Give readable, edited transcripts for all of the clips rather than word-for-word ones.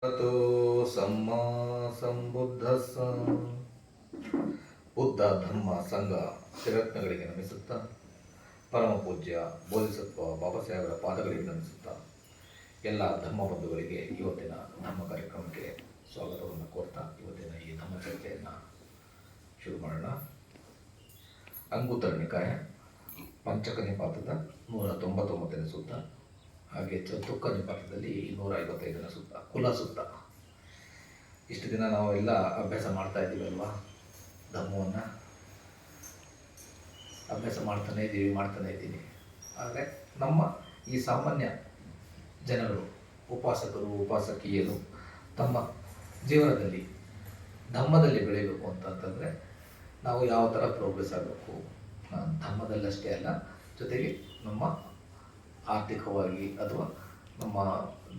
ತೋ ಸಮ್ಮಾ ಸಂಬುದ್ಧಸ್ಸ. ಬುದ್ಧ ಧರ್ಮ ಸಂಘ ತ್ರಿರತ್ನಗಳಿಗೆ ನಮಿಸುತ್ತಾ, ಪರಮ ಪೂಜ್ಯ ಬೋಧಿಸತ್ವ ಬಾಬಾ ಸಾಹೇಬರ ಪಾದಗಳಿಗೆ ನಮಿಸುತ್ತಾ, ಎಲ್ಲ ಧರ್ಮ ಬಂಧುಗಳಿಗೆ ಇವತ್ತಿನ ಧರ್ಮ ಕಾರ್ಯಕ್ರಮಕ್ಕೆ ಸ್ವಾಗತವನ್ನು ಕೋರ್ತಾ ಇವತ್ತಿನ ಈ ಧರ್ಮ ಚರ್ಚೆಯನ್ನು ಶುರು ಮಾಡೋಣ. ಅಂಗುತ್ತರ ನಿಕಾಯ ಪಂಚಕ ನಿಪಾತದ 199ನೇ ಸೂತ್ರ, ಹಾಗೆ ಚತುರ್ಕ ನಿಪಾತದಲ್ಲಿ 255ನೇ ಸೂತ್ರ, ಕುಲ ಸೂತ್ರ. ಇಷ್ಟು ದಿನ ನಾವು ಎಲ್ಲ ಅಭ್ಯಾಸ ಮಾಡ್ತಾ ಇದ್ದೀವಲ್ವಾ, ಧರ್ಮವನ್ನು ಅಭ್ಯಾಸ ಮಾಡ್ತಾನೆ ಇದ್ದೀವಿ. ಆದರೆ ನಮ್ಮ ಈ ಸಾಮಾನ್ಯ ಜನಗಳು, ಉಪಾಸಕರು ಉಪಾಸಕಿಯರು ತಮ್ಮ ಜೀವನದಲ್ಲಿ ಧರ್ಮದಲ್ಲಿ ಬೆಳೆಯಬೇಕು ಅಂತಂತಂದರೆ ನಾವು ಯಾವ ಥರ ಪ್ರೋಗ್ರೆಸ್ ಆಗಬೇಕು, ಧರ್ಮದಲ್ಲಷ್ಟೇ ಅಲ್ಲ, ಜೊತೆಗೆ ನಮ್ಮ ಆರ್ಥಿಕವಾಗಿ ಅಥವಾ ನಮ್ಮ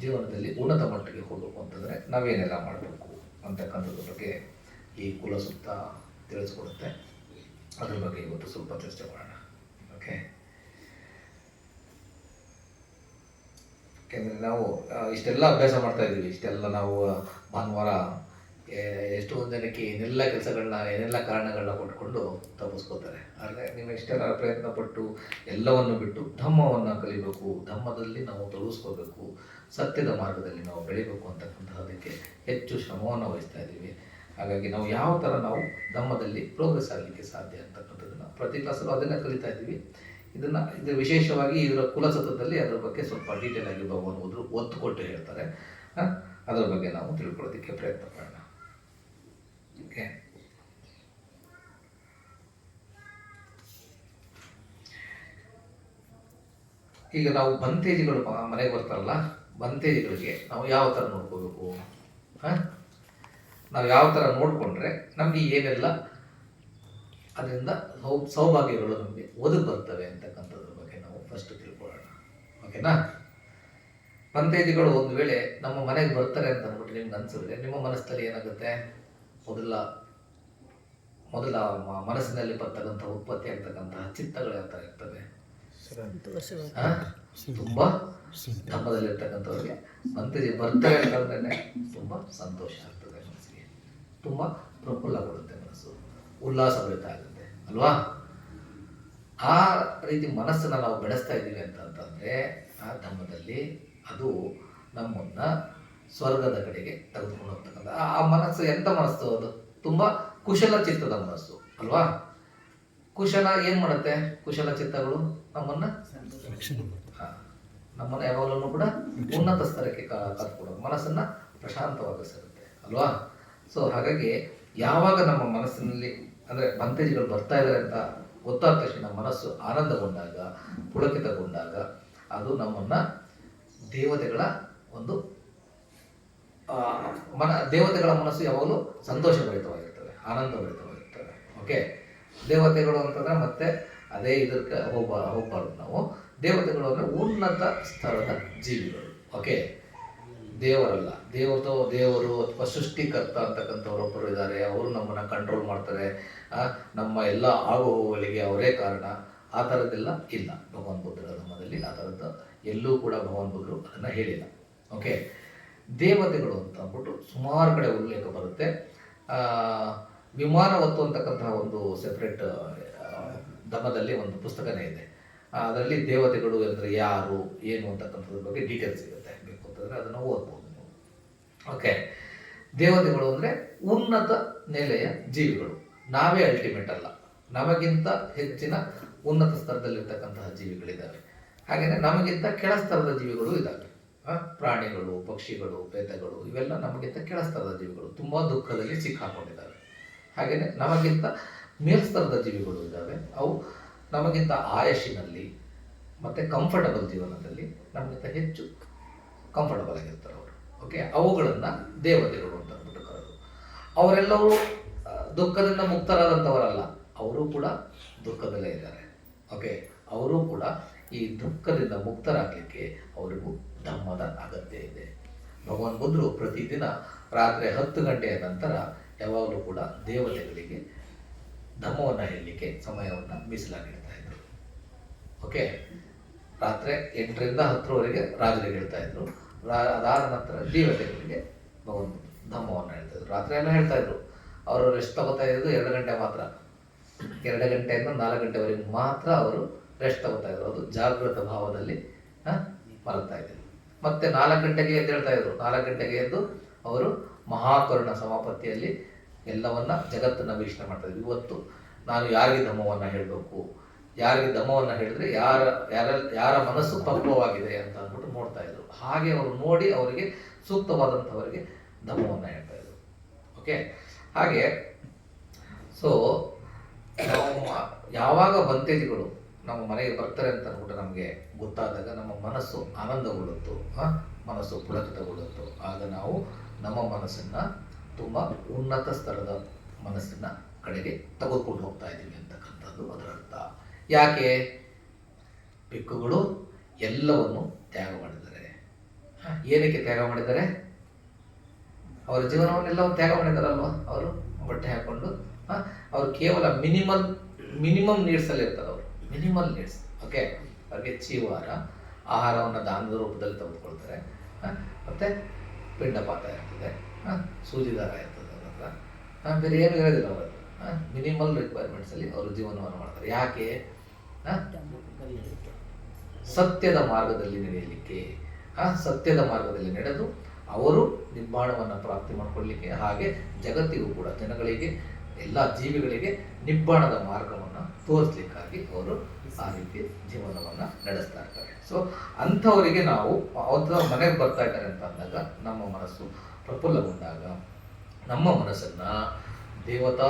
ಜೀವನದಲ್ಲಿ ಉನ್ನತ ಮಟ್ಟಿಗೆ ಹೋಗಬೇಕು ಅಂತಂದರೆ ನಾವೇನೆಲ್ಲ ಮಾಡಬೇಕು ಅಂತಕ್ಕಂಥದ್ರ ಬಗ್ಗೆ ಈ ಕುಲ ಸೂಕ್ತ ತಿಳಿಸ್ಕೊಡುತ್ತೆ. ಅದ್ರ ಬಗ್ಗೆ ಇವತ್ತು ಸ್ವಲ್ಪ ಚರ್ಚೆ ಮಾಡೋಣ. ಓಕೆ, ಯಾಕೆಂದರೆ ನಾವು ಇಷ್ಟೆಲ್ಲ ಅಭ್ಯಾಸ ಮಾಡ್ತಾ ಇದ್ದೀವಿ, ಇಷ್ಟೆಲ್ಲ ನಾವು ಭಾನುವಾರ ಎಷ್ಟೋ ಜನಕ್ಕೆ ಏನೆಲ್ಲ ಕಾರಣಗಳನ್ನ ಕೊಟ್ಕೊಂಡು ತಪ್ಪಿಸ್ಕೋತಾರೆ. ಆದರೆ ನೀವು ಇಷ್ಟೆಲ್ಲ ಪ್ರಯತ್ನ ಪಟ್ಟು ಎಲ್ಲವನ್ನು ಬಿಟ್ಟು ಧರ್ಮವನ್ನು ಕಲಿಬೇಕು, ಧರ್ಮದಲ್ಲಿ ನಾವು ತೊಡಗಿಸ್ಕೋಬೇಕು, ಸತ್ಯದ ಮಾರ್ಗದಲ್ಲಿ ನಾವು ಬೆಳಿಬೇಕು ಅಂತಕ್ಕಂಥದ್ದಕ್ಕೆ ಹೆಚ್ಚು ಶ್ರಮವನ್ನು ವಹಿಸ್ತಾ ಇದ್ದೀವಿ. ಹಾಗಾಗಿ ನಾವು ಯಾವ ಥರ ನಾವು ಧರ್ಮದಲ್ಲಿ ಪ್ರೋಗ್ರೆಸ್ ಆಗಲಿಕ್ಕೆ ಸಾಧ್ಯ ಅಂತಕ್ಕಂಥದ್ದನ್ನು ಪ್ರತಿ ಕ್ಲಾಸಲ್ಲೂ ಅದನ್ನು ಕಲಿತಾ ಇದ್ದೀವಿ. ಇದು ವಿಶೇಷವಾಗಿ ಇದರ ಕುಲಸತ್ವದಲ್ಲಿ ಅದರ ಬಗ್ಗೆ ಸ್ವಲ್ಪ ಡೀಟೇಲ್ ಆಗಿ ಭಗವಾನ್ ಒತ್ತು ಕೊಟ್ಟು ಹೇಳ್ತಾರೆ. ಅದರ ಬಗ್ಗೆ ನಾವು ತಿಳ್ಕೊಳ್ಳೋದಕ್ಕೆ ಪ್ರಯತ್ನ ಮಾಡೋಣ. ಓಕೆ, ಈಗ ನಾವು ಬಂತೇಜಿಗಳು ಮನೆಗೆ ಬರ್ತಾರಲ್ಲ, ಬಂತೇಜಿಗಳಿಗೆ ನಾವು ಯಾವ ಥರ ನೋಡ್ಕೋಬೇಕು, ನಾವು ಯಾವ ಥರ ನೋಡಿಕೊಂಡ್ರೆ ನಮಗೆ ಏನೆಲ್ಲ ಅದರಿಂದ ಸೌಭಾಗ್ಯಗಳು ನಮಗೆ ಒದಗಿ ಬರ್ತವೆ ಅಂತಕ್ಕಂಥದ್ರ ಬಗ್ಗೆ ನಾವು ಫಸ್ಟ್ ತಿಳ್ಕೊಳ್ಳೋಣ. ಓಕೆನಾ? ಬಂತೇಜಿಗಳು ಒಂದು ವೇಳೆ ನಮ್ಮ ಮನೆಗೆ ಬರ್ತಾರೆ ಅಂತ ಅಂದ್ಬಿಟ್ಟು ನಿಮ್ಗೆ ಅನ್ಸಿದ್ರೆ ನಿಮ್ಮ ಮನಸ್ಸಲ್ಲಿ ಏನಾಗುತ್ತೆ? ಮೊದಲ ಮನಸ್ಸಿನಲ್ಲಿ ಬರ್ತಕ್ಕಂಥ ಉತ್ಪತ್ತಿ ಆಗ್ತಕ್ಕಂತಹ ಚಿತ್ತಗಳು ಯಾವ ಥರ ಇರ್ತವೆ? ತುಂಬ ಧರ್ಮದಲ್ಲಿರ್ತಕ್ಕಂಥವ್ರಿಗೆ ಬಂತೇಜಿ ಬರ್ತಾರೆ ಅಂತಂದ್ರೆ ತುಂಬ ಸಂತೋಷ ಆಗ್ತದೆ, ಮನಸ್ಸಿಗೆ ತುಂಬ ಪ್ರಫುಲ್ಲಗೊಳ್ಳುತ್ತೆ, ಮನಸ್ಸು ಉಲ್ಲಾಸಭರಿತ ಆಗುತ್ತೆ ಅಲ್ವಾ? ಆ ರೀತಿ ಮನಸ್ಸನ್ನು ನಾವು ಬೆಳೆಸ್ತಾ ಇದ್ದೀವಿ ಅಂತಂತಂದರೆ ಆ ಧರ್ಮದಲ್ಲಿ ಅದು ನಮ್ಮನ್ನು ಸ್ವರ್ಗದ ಕಡೆಗೆ ತೆಗೆದುಕೊಂಡು ಹೋಗ್ತಕ್ಕಂಥ ಆ ಮನಸ್ಸು ಎಂಥ ಮನಸ್ಸು? ಅದು ತುಂಬ ಕುಶಲ ಚಿತ್ತದ ಮನಸ್ಸು ಅಲ್ವಾ? ಕುಶಲ ಏನು ಮಾಡುತ್ತೆ? ಕುಶಲ ಚಿತ್ತಗಳು ನಮ್ಮನ್ನು ಯಾವಾಗಲೂ ಕೂಡ ಉನ್ನತ ಸ್ತರಕ್ಕೆ ಕರ್ಕೊಡೋದು, ಮನಸ್ಸನ್ನು ಪ್ರಶಾಂತವಾಗಿಸಿರುತ್ತೆ ಅಲ್ವಾ? ಸೊ ಹಾಗಾಗಿ ಯಾವಾಗ ನಮ್ಮ ಮನಸ್ಸಿನಲ್ಲಿ ಅಂದರೆ ಬಂತೇಜಿಗಳು ಬರ್ತಾ ಇದ್ದಾರೆ ಅಂತ ಗೊತ್ತಾದ ತಕ್ಷಣ ಮನಸ್ಸು ಆನಂದಗೊಂಡಾಗ, ಪುಳಕಿತಗೊಂಡಾಗ ಅದು ನಮ್ಮನ್ನು ದೇವತೆಗಳ ಒಂದು ದೇವತೆಗಳ ಮನಸ್ಸು ಯಾವಾಗಲೂ ಸಂತೋಷಭರಿತವಾಗಿರ್ತವೆ, ಆನಂದಭರಿತವಾಗಿರ್ತವೆ. ಓಕೆ, ದೇವತೆಗಳು ಅಂತಂದರೆ ಮತ್ತೆ ಅದೇ ಇದಕ್ಕೆ ಹೋಗ್ಬಾರ್ದು ನಾವು. ದೇವತೆಗಳು ಅಂದರೆ ಉನ್ನತ ಸ್ಥಳದ ಜೀವಿಗಳು. ಓಕೆ, ದೇವರಲ್ಲ, ದೇವರು ಅಥವಾ ಸೃಷ್ಟಿಕರ್ತ ಅಂತಕ್ಕಂಥವ್ರೊಬ್ಬರು ಇದ್ದಾರೆ, ಅವರು ನಮ್ಮನ್ನು ಕಂಟ್ರೋಲ್ ಮಾಡ್ತಾರೆ, ನಮ್ಮ ಎಲ್ಲ ಆಗುಹೋಗುಗಳಿಗೆ ಅವರೇ ಕಾರಣ. ಆ ಥರದ್ದೆಲ್ಲ ಇಲ್ಲ ಭಗವಾನ್ ಬುದ್ಧರ ಧರ್ಮದಲ್ಲಿ. ಆ ಥರದ್ದು ಎಲ್ಲೂ ಕೂಡ ಭಗವಾನ್ ಬುದ್ಧರು ಅದನ್ನು ಹೇಳಿಲ್ಲ. ಓಕೆ, ದೇವತೆಗಳು ಅಂತ ಅಂದ್ಬಿಟ್ಟು ಸುಮಾರು ಕಡೆ ಉಲ್ಲೇಖ ಬರುತ್ತೆ. ವಿಮಾನವತ್ತು ಅಂತಕ್ಕಂತಹ ಒಂದು ಸೆಪ್ರೇಟ್ ಧರ್ಮದಲ್ಲಿ ಒಂದು ಪುಸ್ತಕನೇ ಇದೆ. ಅದರಲ್ಲಿ ದೇವತೆಗಳು ಅಂದರೆ ಯಾರು ಏನು ಅಂತಕ್ಕಂಥದ್ರ ಬಗ್ಗೆ ಡೀಟೇಲ್ಸ್ ಸಿಗುತ್ತೆ. ಬೇಕು ಅಂತಂದರೆ ಅದನ್ನು ಓದ್ಬೋದು ನೀವು. ಓಕೆ, ದೇವತೆಗಳು ಅಂದರೆ ಉನ್ನತ ನೆಲೆಯ ಜೀವಿಗಳು. ನಾವೇ ಅಲ್ಟಿಮೇಟ್ ಅಲ್ಲ, ನಮಗಿಂತ ಹೆಚ್ಚಿನ ಉನ್ನತ ಸ್ತರದಲ್ಲಿರ್ತಕ್ಕಂತಹ ಜೀವಿಗಳಿದ್ದಾವೆ. ಹಾಗೆಯೇ ನಮಗಿಂತ ಕೆಳ ಸ್ತರದ ಜೀವಿಗಳು ಇದ್ದಾವೆ. ಪ್ರಾಣಿಗಳು, ಪಕ್ಷಿಗಳು, ಪ್ರೇತಗಳು ಇವೆಲ್ಲ ನಮಗಿಂತ ಕೆಳ ಸ್ತರದ ಜೀವಿಗಳು, ತುಂಬ ದುಃಖದಲ್ಲಿ ಸಿಕ್ಕಾಕೊಂಡಿದ್ದಾವೆ. ಹಾಗೆಯೇ ನಮಗಿಂತ ಮೇಲ್ಸ್ತರದ ಜೀವಿಗಳು ಇದ್ದಾವೆ. ಅವು ನಮಗಿಂತ ಆಯಸ್ಸಿನಲ್ಲಿ ಮತ್ತು ಕಂಫರ್ಟಬಲ್ ಜೀವನದಲ್ಲಿ ನಮಗಿಂತ ಹೆಚ್ಚು ಕಂಫರ್ಟಬಲ್ ಆಗಿರ್ತಾರೆ ಅವರು. ಓಕೆ, ಅವುಗಳನ್ನು ದೇವತೆಗಳು ಅಂತ ಅಂದ್ಬಿಟ್ಟು ಕರೆದು. ಅವರೆಲ್ಲರೂ ದುಃಖದಿಂದ ಮುಕ್ತರಾದಂಥವರಲ್ಲ, ಅವರು ಕೂಡ ದುಃಖದಲ್ಲೇ ಇದ್ದಾರೆ. ಓಕೆ, ಅವರು ಕೂಡ ಈ ದುಃಖದಿಂದ ಮುಕ್ತರಾಗಲಿಕ್ಕೆ ಅವರಿಗೂ ಧರ್ಮದ ಅಗತ್ಯ ಇದೆ. ಭಗವಾನ್ ಬುದ್ಧರು ಪ್ರತಿದಿನ ರಾತ್ರಿ 10 ಗಂಟೆಯ ನಂತರ ಯಾವಾಗಲೂ ಕೂಡ ದೇವತೆಗಳಿಗೆ ಧರ್ಮವನ್ನು ಹೇಳಲಿಕ್ಕೆ ಸಮಯವನ್ನು ಮೀಸಲಾಗಿಡ್ತಾ ಇದ್ರು. ಓಕೆ, ರಾತ್ರಿ 8ರಿಂದ 10ರವರೆಗೆ ರಾಜರಿಗೆ ಹೇಳ್ತಾ ಇದ್ರು. ಅದಾದ ನಂತರ ದೇವತೆಗಳಿಗೆ ಭಗವಂತ ಧಮ್ಮವನ್ನು ಹೇಳ್ತಾ ಇದ್ರು. ರಾತ್ರಿ ಎಲ್ಲ ಹೇಳ್ತಾ ಇದ್ರು. ಅವರು ರೆಸ್ಟ್ ತಗೋತಾ ಇದ್ದು 2 ಗಂಟೆ ಮಾತ್ರ. 2 ಗಂಟೆಯಿಂದ 4 ಗಂಟೆವರೆಗೆ ಮಾತ್ರ ಅವರು ರೆಸ್ಟ್ ತಗೋತಾ ಇದ್ರು. ಅದು ಜಾಗೃತ ಭಾವದಲ್ಲಿ ಮಲಗ್ತಾ ಇದ್ರು. ಮತ್ತೆ 4 ಗಂಟೆಗೆ ಎದ್ದು ಹೇಳ್ತಾ ಇದ್ರು. 4 ಗಂಟೆಗೆ ಎದ್ದು ಅವರು ಮಹಾಕರುಣ ಸಮಾಪತ್ತಿಯಲ್ಲಿ ಎಲ್ಲವನ್ನ ಜಗತ್ತನ್ನ ವೀಕ್ಷಣೆ ಮಾಡ್ತಾ ಇದ್ರು. ಇವತ್ತು ನಾನು ಯಾರಿಗೆ ಧಮ್ಮವನ್ನು ಹೇಳಬೇಕು, ಯಾರಿಗೆ ಧಮ್ಮವನ್ನು ಹೇಳಿದ್ರೆ ಯಾರ ಮನಸ್ಸು ಪಕ್ವವಾಗಿದೆ ಅಂತ ಅಂದ್ಬಿಟ್ಟು ನೋಡ್ತಾ ಇದ್ರು. ಹಾಗೆ ಅವರು ನೋಡಿ ಅವರಿಗೆ ಸೂಕ್ತವಾದಂಥವರಿಗೆ ಧಮ್ಮವನ್ನು ಹೇಳ್ತಾ ಇದ್ರು. ಓಕೆ, ಹಾಗೆ ಸೊ ಯಾವಾಗ ಬಂತೇಜಿಗಳು ನಮ್ಮ ಮನೆಗೆ ಬರ್ತಾರೆ ಅಂತ ಅಂದ್ಬಿಟ್ಟು ನಮಗೆ ಗೊತ್ತಾದಾಗ ನಮ್ಮ ಮನಸ್ಸು ಆನಂದಗೊಳ್ಳುತ್ತೋ, ಮನಸ್ಸು ಪುಳಕಿತಗೊಳ್ಳುತ್ತೋ, ಆಗ ನಾವು ನಮ್ಮ ಮನಸ್ಸನ್ನ ತುಂಬ ಉನ್ನತ ಸ್ತರದ ಮನಸ್ಸಿನ ಕಡೆಗೆ ತೆಗೆದುಕೊಂಡು ಹೋಗ್ತಾ ಇದ್ದೀವಿ ಅಂತಕ್ಕಂಥದ್ದು ಅದರ ಅರ್ಥ. ಯಾಕೆ ಭಿಕ್ಕುಗಳು ಎಲ್ಲವನ್ನು ತ್ಯಾಗ ಮಾಡಿದ್ದಾರೆ? ಏನಕ್ಕೆ ತ್ಯಾಗ ಮಾಡಿದ್ದಾರೆ? ಅವರ ಜೀವನವನ್ನೆಲ್ಲವನ್ನು ತ್ಯಾಗ ಮಾಡಿದಾರಲ್ವ. ಅವರು ಬಟ್ಟೆ ಹಾಕೊಂಡು ಅವರು ಕೇವಲ ಮಿನಿಮಮ್ ನೀಡ್ಸ್ ಅಲ್ಲಿ ಇರ್ತಾರೆ. ಅವರು ಮಿನಿಮಲ್ ನೀಡ್ಸ್. ಓಕೆ, ಅವ್ರಿಗೆ ಚೀವಾರ ಆಹಾರವನ್ನು ದಾನದ ರೂಪದಲ್ಲಿ ತೆಗೆದುಕೊಳ್ತಾರೆ. ಮತ್ತೆ ಪಿಂಡಪಾತ ಇರ್ತದೆ, ಸೂಜಿದಾರ ಇರ್ತದೆ ಅವ್ರ ಹತ್ರ. ಬೇರೆ ಏನು ಇರೋದಿಲ್ಲ ಅವರು. ಮಿನಿಮಲ್ ರಿಕ್ವೈರ್ಮೆಂಟ್ಸ್ ಅಲ್ಲಿ ಅವರು ಜೀವನವನ್ನು ಮಾಡ್ತಾರೆ. ಯಾಕೆ? ಸತ್ಯದ ಮಾರ್ಗದಲ್ಲಿ ನಡೆಯಲಿಕ್ಕೆ. ಸತ್ಯದ ಮಾರ್ಗದಲ್ಲಿ ನಡೆದು ಅವರು ನಿಬ್ಬಾಣವನ್ನು ಪ್ರಾಪ್ತಿ ಮಾಡಿಕೊಳ್ಳಲಿಕ್ಕೆ, ಹಾಗೆ ಜಗತ್ತಿಗೂ ಕೂಡ ಜನಗಳಿಗೆ, ಎಲ್ಲ ಜೀವಿಗಳಿಗೆ ನಿಬ್ಬಾಣದ ಮಾರ್ಗವನ್ನು ತೋರಿಸ್ಲಿಕ್ಕಾಗಿ ಅವರು ಆ ರೀತಿ ಜೀವನವನ್ನು ನಡೆಸ್ತಾ ಇರ್ತಾರೆ. ಸೊ ಅಂಥವರಿಗೆ ನಾವು ಅವತ್ತು ಮನೆಗೆ ಬರ್ತಾ ಇದ್ದಾರೆ ಅಂತ ಅಂದಾಗ ನಮ್ಮ ಮನಸ್ಸು ಪ್ರಫುಲ್ಲಗೊಂಡಾಗ ನಮ್ಮ ಮನಸ್ಸನ್ನು ದೇವತಾ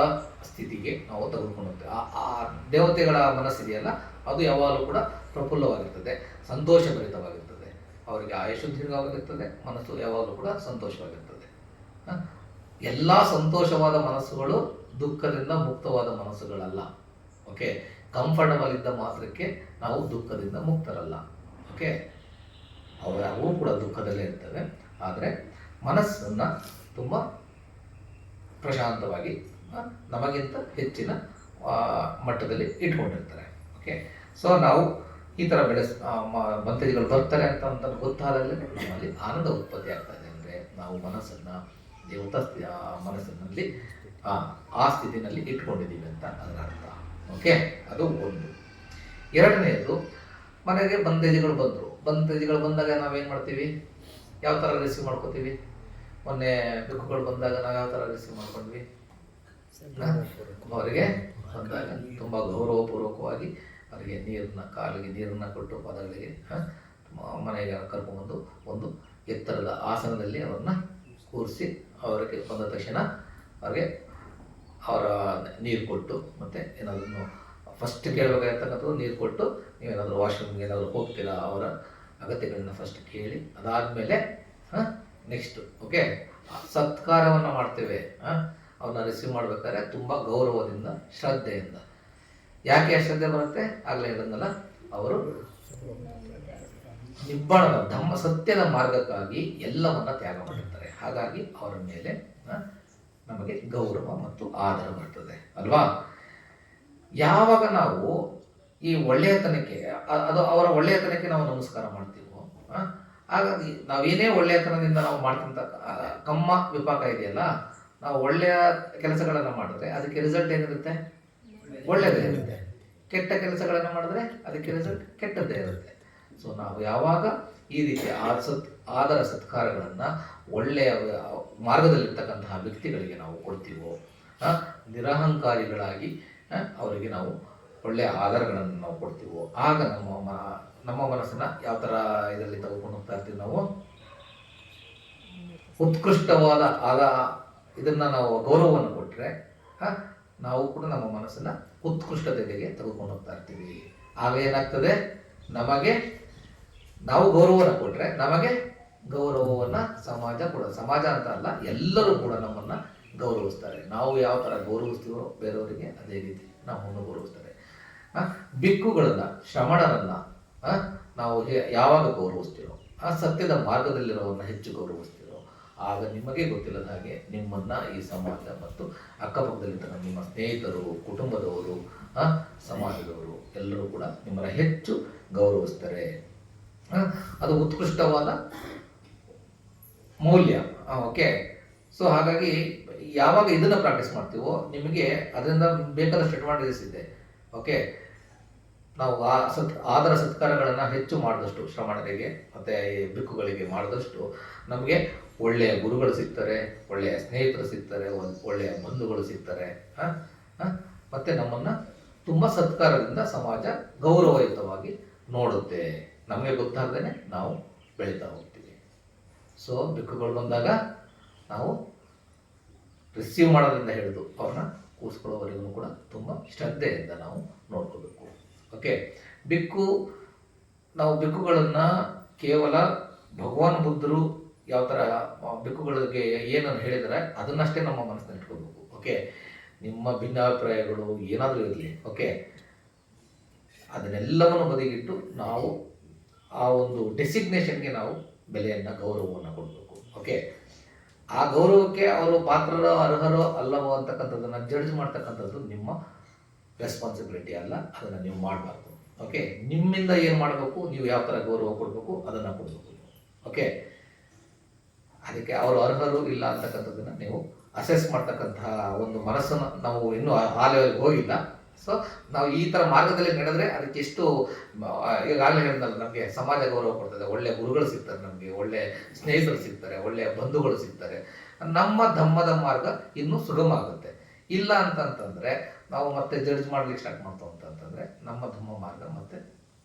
ಸ್ಥಿತಿಗೆ ನಾವು ತೆಗೆದುಕೊಂಡು ಹೋಗ್ತೇವೆ. ಆ ದೇವತೆಗಳ ಮನಸ್ಸಿದೆಯಲ್ಲ, ಅದು ಯಾವಾಗಲೂ ಕೂಡ ಪ್ರಫುಲ್ಲವಾಗಿರ್ತದೆ, ಸಂತೋಷಭರಿತವಾಗಿರ್ತದೆ. ಅವರಿಗೆ ಆಯುಷು ದೀರ್ಘವಾಗಿರ್ತದೆ, ಮನಸ್ಸು ಯಾವಾಗಲೂ ಕೂಡ ಸಂತೋಷವಾಗಿರ್ತದೆ. ಎಲ್ಲ ಸಂತೋಷವಾದ ಮನಸ್ಸುಗಳು ದುಃಖದಿಂದ ಮುಕ್ತವಾದ ಮನಸ್ಸುಗಳಲ್ಲ. ಓಕೆ, ಕಂಫರ್ಟಬಲ್ ಇದ್ದ ಮಾತ್ರಕ್ಕೆ ನಾವು ದುಃಖದಿಂದ ಮುಕ್ತರಲ್ಲ. ಓಕೆ, ಅವು ಕೂಡ ದುಃಖದಲ್ಲೇ ಇರ್ತವೆ. ಆದರೆ ಮನಸ್ಸನ್ನು ತುಂಬ ಪ್ರಶಾಂತವಾಗಿ ನಮಗಿಂತ ಹೆಚ್ಚಿನ ಮಟ್ಟದಲ್ಲಿ ಇಟ್ಕೊಂಡಿರ್ತಾರೆ. ಓಕೆ, ಸೊ ನಾವು ಈ ಥರ ಬಂತೇಜಿಗಳು ಬರ್ತಾರೆ ಅಂತ ಗೊತ್ತಾದಾಗಲೇ ನಮ್ಮಲ್ಲಿ ಆನಂದ ಉತ್ಪತ್ತಿ ಆಗ್ತಾ ಇದೆ. ಅಂದರೆ ನಾವು ಮನಸ್ಸನ್ನು ದೇವತಾ ಮನಸ್ಸಿನಲ್ಲಿ ಆ ಸ್ಥಿತಿನಲ್ಲಿ ಇಟ್ಕೊಂಡಿದ್ದೀವಿ ಅಂತ ಅದರ ಅರ್ಥ. ಓಕೆ, ಅದು ಒಂದು. ಎರಡನೆಯದು, ಮನೆಗೆ ಬಂತೇಜಿಗಳು ಬಂದರು. ಬಂತೇಜಿಗಳು ಬಂದಾಗ ನಾವೇನು ಮಾಡ್ತೀವಿ? ಯಾವ ಥರ ರಿಸೀವ್ ಮಾಡ್ಕೋತೀವಿ? ಮೊನ್ನೆ ಭಿಕ್ಕುಗಳು ಬಂದಾಗ ನಾವು ಯಾವ ಥರ ರಿಸೀವ್ ಮಾಡ್ಕೊಂಡ್ವಿ? ಅವರಿಗೆ ಬಂದಾಗ ತುಂಬ ಗೌರವಪೂರ್ವಕವಾಗಿ ಅವರಿಗೆ ಕಾಲಿಗೆ ನೀರನ್ನು ಕೊಟ್ಟು, ಪಾದಗಳಿಗೆ ಮನೆಗೆ ಕರ್ಕೊಂಡ್ಬಂದು ಒಂದು ಎತ್ತರದ ಆಸನದಲ್ಲಿ ಅವ್ರನ್ನ ಕೂರಿಸಿ, ಅವರಿಗೆ ಬಂದ ತಕ್ಷಣ ಅವ್ರಿಗೆ ಅವರ ನೀರು ಕೊಟ್ಟು, ಮತ್ತು ಏನಾದರೂ ಫಸ್ಟ್ ಕೇಳಬೇಕಾಗಿರ್ತಕ್ಕಂಥದ್ದು ನೀರು ಕೊಟ್ಟು, ನೀವೇನಾದರೂ ವಾಶ್ರೂಮ್ಗೆ ಏನಾದರೂ ಹೋಗ್ತೀರಾ, ಅವರ ಅಗತ್ಯಗಳನ್ನ ಫಸ್ಟ್ ಕೇಳಿ, ಅದಾದಮೇಲೆ ನೆಕ್ಸ್ಟ್ ಓಕೆ ಸತ್ಕಾರವನ್ನು ಮಾಡ್ತೇವೆ. ಅವ್ರನ್ನ ರಿಸೀವ್ ಮಾಡ್ಬೇಕಾದ್ರೆ ತುಂಬ ಗೌರವದಿಂದ, ಶ್ರದ್ಧೆಯಿಂದ. ಯಾಕೆ ಶ್ರದ್ಧೆ ಬರುತ್ತೆ? ಆಗಲೇ ಹೇಳಿದ್ನಲ್ಲ, ಅವರು ನಿಬ್ಬಾಣದ ಧಮ್ಮ ಸತ್ಯದ ಮಾರ್ಗಕ್ಕಾಗಿ ಎಲ್ಲವನ್ನ ತ್ಯಾಗ ಮಾಡಿರ್ತಾರೆ. ಹಾಗಾಗಿ ಅವರ ಮೇಲೆ ನಮಗೆ ಗೌರವ ಮತ್ತು ಆದರ ಬರ್ತದೆ ಅಲ್ವಾ? ಯಾವಾಗ ನಾವು ಈ ಒಳ್ಳೆಯತನಕ್ಕೆ, ಅದು ಅವರ ಒಳ್ಳೆಯತನಕ್ಕೆ ನಾವು ನಮಸ್ಕಾರ ಮಾಡ್ತೀವೋ, ಹಾಗಾಗಿ ನಾವೇನೇ ಒಳ್ಳೆಯತನದಿಂದ ನಾವು ಮಾಡ್ತಂತ ಕಮ್ಮ ವಿಪಾಕ ಇದೆಯಲ್ಲ, ನಾವು ಒಳ್ಳೆಯ ಕೆಲಸಗಳನ್ನು ಮಾಡಿದ್ರೆ ಅದಕ್ಕೆ ರಿಸಲ್ಟ್ ಏನಿರುತ್ತೆ? ಒಳ್ಳೆಯದೇ ಇರುತ್ತೆ. ಕೆಟ್ಟ ಕೆಲಸಗಳನ್ನು ಮಾಡಿದ್ರೆ ಅದಕ್ಕೆ ರಿಸಲ್ಟ್ ಕೆಟ್ಟದ್ದೇ ಇರುತ್ತೆ. ಸೊ ನಾವು ಯಾವಾಗ ಈ ರೀತಿ ಆದರ ಸತ್ಕಾರಗಳನ್ನು ಒಳ್ಳೆಯ ಮಾರ್ಗದಲ್ಲಿರ್ತಕ್ಕಂತಹ ವ್ಯಕ್ತಿಗಳಿಗೆ ನಾವು ಕೊಡ್ತೀವೋ, ನಿರಹಂಕಾರಿಗಳಾಗಿ ಅವರಿಗೆ ನಾವು ಒಳ್ಳೆಯ ಆಧಾರಗಳನ್ನು ನಾವು ಕೊಡ್ತೀವೋ, ಆಗ ನಮ್ಮ ಮನಸ್ಸನ್ನು ಯಾವ ಥರ ಇದರಲ್ಲಿ ತೆಗೆದುಕೊಂಡು ಹೋಗ್ತಾ ಇರ್ತೀವಿ? ನಾವು ಉತ್ಕೃಷ್ಟವಾದ ಇದನ್ನು ನಾವು ಗೌರವವನ್ನು ಕೊಟ್ಟರೆ ನಾವು ಕೂಡ ನಮ್ಮ ಮನಸ್ಸನ್ನು ಉತ್ಕೃಷ್ಟತೆಗೆ ತೆಗೆದುಕೊಂಡು ಹೋಗ್ತಾ ಇರ್ತೀವಿ. ಆಗ ಏನಾಗ್ತದೆ? ನಾವು ಗೌರವವನ್ನು ಕೊಟ್ಟರೆ ನಮಗೆ ಗೌರವವನ್ನು ಸಮಾಜ ಕೂಡ, ಸಮಾಜ ಅಂತ ಅಲ್ಲ, ಎಲ್ಲರೂ ಕೂಡ ನಮ್ಮನ್ನು ಗೌರವಿಸ್ತಾರೆ. ನಾವು ಯಾವ ಥರ ಗೌರವಿಸ್ತೀವೋ ಬೇರೆಯವರಿಗೆ, ಅದೇ ರೀತಿ ನಮ್ಮನ್ನು ಗೌರವಿಸ್ತಾರೆ. ಭಿಕ್ಕುಗಳನ್ನ, ಶ್ರಮಣರನ್ನ ನಾವು ಯಾವಾಗ ಗೌರವಿಸ್ತೀರೋ, ಸತ್ಯದ ಮಾರ್ಗದಲ್ಲಿರೋರನ್ನ ಹೆಚ್ಚು ಗೌರವಿಸ್ತೀರೋ, ಆಗ ನಿಮಗೆ ಗೊತ್ತಿಲ್ಲದ ಹಾಗೆ ನಿಮ್ಮನ್ನ ಈ ಸಮಾಜ ಮತ್ತು ಅಕ್ಕಪಕ್ಕದಲ್ಲಿದ್ದ ನಿಮ್ಮ ಸ್ನೇಹಿತರು, ಕುಟುಂಬದವರು, ಸಮಾಜದವರು ಎಲ್ಲರೂ ಕೂಡ ನಿಮ್ಮನ್ನ ಹೆಚ್ಚು ಗೌರವಿಸ್ತಾರೆ. ಅದು ಉತ್ಕೃಷ್ಟವಾದ ಮೌಲ್ಯ. ಓಕೆ. ಸೊ ಹಾಗಾಗಿ ಯಾವಾಗ ಇದನ್ನು ಪ್ರಾಕ್ಟೀಸ್ ಮಾಡ್ತೀವೋ ನಿಮಗೆ ಅದರಿಂದ ಬೇಕಾದಷ್ಟು ಅಡ್ವಾಂಟೇಜಸ್ ಇದೆ. ಓಕೆ. ನಾವು ಆದರ ಸತ್ಕಾರಗಳನ್ನು ಹೆಚ್ಚು ಮಾಡಿದಷ್ಟು ಶ್ರಮಣರಿಗೆ ಮತ್ತು ಈ ಬಿಕ್ಕುಗಳಿಗೆ ಮಾಡಿದಷ್ಟು ನಮಗೆ ಒಳ್ಳೆಯ ಗುರುಗಳು ಸಿಗ್ತಾರೆ, ಒಳ್ಳೆಯ ಸ್ನೇಹಿತರು ಸಿಗ್ತಾರೆ, ಒಳ್ಳೆಯ ಬಂಧುಗಳು ಸಿಗ್ತಾರೆ. ಮತ್ತು ನಮ್ಮನ್ನು ತುಂಬ ಸತ್ಕಾರದಿಂದ ಸಮಾಜ ಗೌರವಯುತವಾಗಿ ನೋಡುತ್ತೆ. ನಮಗೆ ಗೊತ್ತಾಗ್ದೇ ನಾವು ಬೆಳೀತಾ ಹೋಗ್ತೀವಿ. ಸೊ ಬಿಕ್ಕುಗಳು ಬಂದಾಗ ನಾವು ರಿಸೀವ್ ಮಾಡೋದ್ರಿಂದ ಹಿಡಿದು ಅವ್ರನ್ನ ಕೂರಿಸ್ಕೊಳ್ಳೋವರೆಗೂ ಕೂಡ ತುಂಬ ಶ್ರದ್ಧೆಯಿಂದ ನಾವು ನೋಡ್ಕೋಬೇಕು. ಓಕೆ. ನಾವು ಬಿಕ್ಕುಗಳನ್ನು ಕೇವಲ ಭಗವಾನ್ ಬುದ್ಧರು ಯಾವ ಥರ ಬಿಕ್ಕುಗಳಿಗೆ ಏನನ್ನು ಹೇಳಿದರೆ ಅದನ್ನಷ್ಟೇ ನಮ್ಮ ಮನಸ್ಸಿನಲ್ಲಿ ಇಟ್ಕೋಬೇಕು. ಓಕೆ. ನಿಮ್ಮ ಭಿನ್ನಾಭಿಪ್ರಾಯಗಳು ಏನಾದರೂ ಇರಲಿ. ಓಕೆ. ಅದನ್ನೆಲ್ಲವನ್ನು ಬದಿಗಿಟ್ಟು ನಾವು ಆ ಒಂದು ಡೆಸಿಗ್ನೇಷನ್ಗೆ ನಾವು ಬೆಲೆಯನ್ನು ಗೌರವವನ್ನು ಕೊಡಬೇಕು. ಓಕೆ. ಆ ಗೌರವಕ್ಕೆ ಅವರು ಪಾತ್ರರೋ ಅರ್ಹರೋ ಅಲ್ಲವೋ ಅಂತಕ್ಕಂಥದ್ದನ್ನು ಜಡ್ಜ್ ಮಾಡ್ತಕ್ಕಂಥದ್ದು ನಿಮ್ಮ ರೆಸ್ಪಾನ್ಸಿಬಿಲಿಟಿ ಅಲ್ಲ. ಅದನ್ನು ನೀವು ಮಾಡಬಾರ್ದು. ಓಕೆ. ನಿಮ್ಮಿಂದ ಏನು ಮಾಡಬೇಕು, ನೀವು ಯಾವ ಥರ ಗೌರವ ಕೊಡಬೇಕು ಅದನ್ನು ಕೊಡಬೇಕು. ಓಕೆ. ಅದಕ್ಕೆ ಅವರು ಅರ್ಹರು ಇಲ್ಲ ಅಂತಕ್ಕಂಥದ್ದನ್ನು ನೀವು ಅಸೆಸ್ ಮಾಡ್ತಕ್ಕಂತಹ ಒಂದು ಮನಸ್ಸನ್ನು ನಾವು ಇನ್ನೂ ಆ ಲೆವೆಲ್ಗೆ ಹೋಗಿಲ್ಲ. ಸೊ ನಾವು ಈ ಥರ ಮಾರ್ಗದಲ್ಲಿ ನಡೆದ್ರೆ ಅದಕ್ಕೆ ಎಷ್ಟು ಈಗಾಗಲೇ ಹೇಳಿದ್ನಲ್ಲ, ನಮಗೆ ಸಮಾಜ ಗೌರವ ಕೊಡ್ತದೆ, ಒಳ್ಳೆಯ ಗುರುಗಳು ಸಿಗ್ತಾರೆ, ನಮಗೆ ಒಳ್ಳೆಯ ಸ್ನೇಹಿತರು ಸಿಗ್ತಾರೆ, ಒಳ್ಳೆಯ ಬಂಧುಗಳು ಸಿಗ್ತಾರೆ. ನಮ್ಮ ಧಮ್ಮದ ಮಾರ್ಗ ಇನ್ನೂ ಸುಗಮ ಆಗುತ್ತೆ. ಇಲ್ಲ ಅಂತಂತಂದರೆ ನಾವು ಮತ್ತೆ ಜಡ್ಜ್ ಮಾಡ್ಲಿಕ್ಕೆ ಸ್ಟಾರ್ಟ್ ಮಾಡ್ತಾವ ಅಂತಂತಂದರೆ ನಮ್ಮ ಧಮ್ಮ ಮಾರ್ಗ ಮತ್ತೆ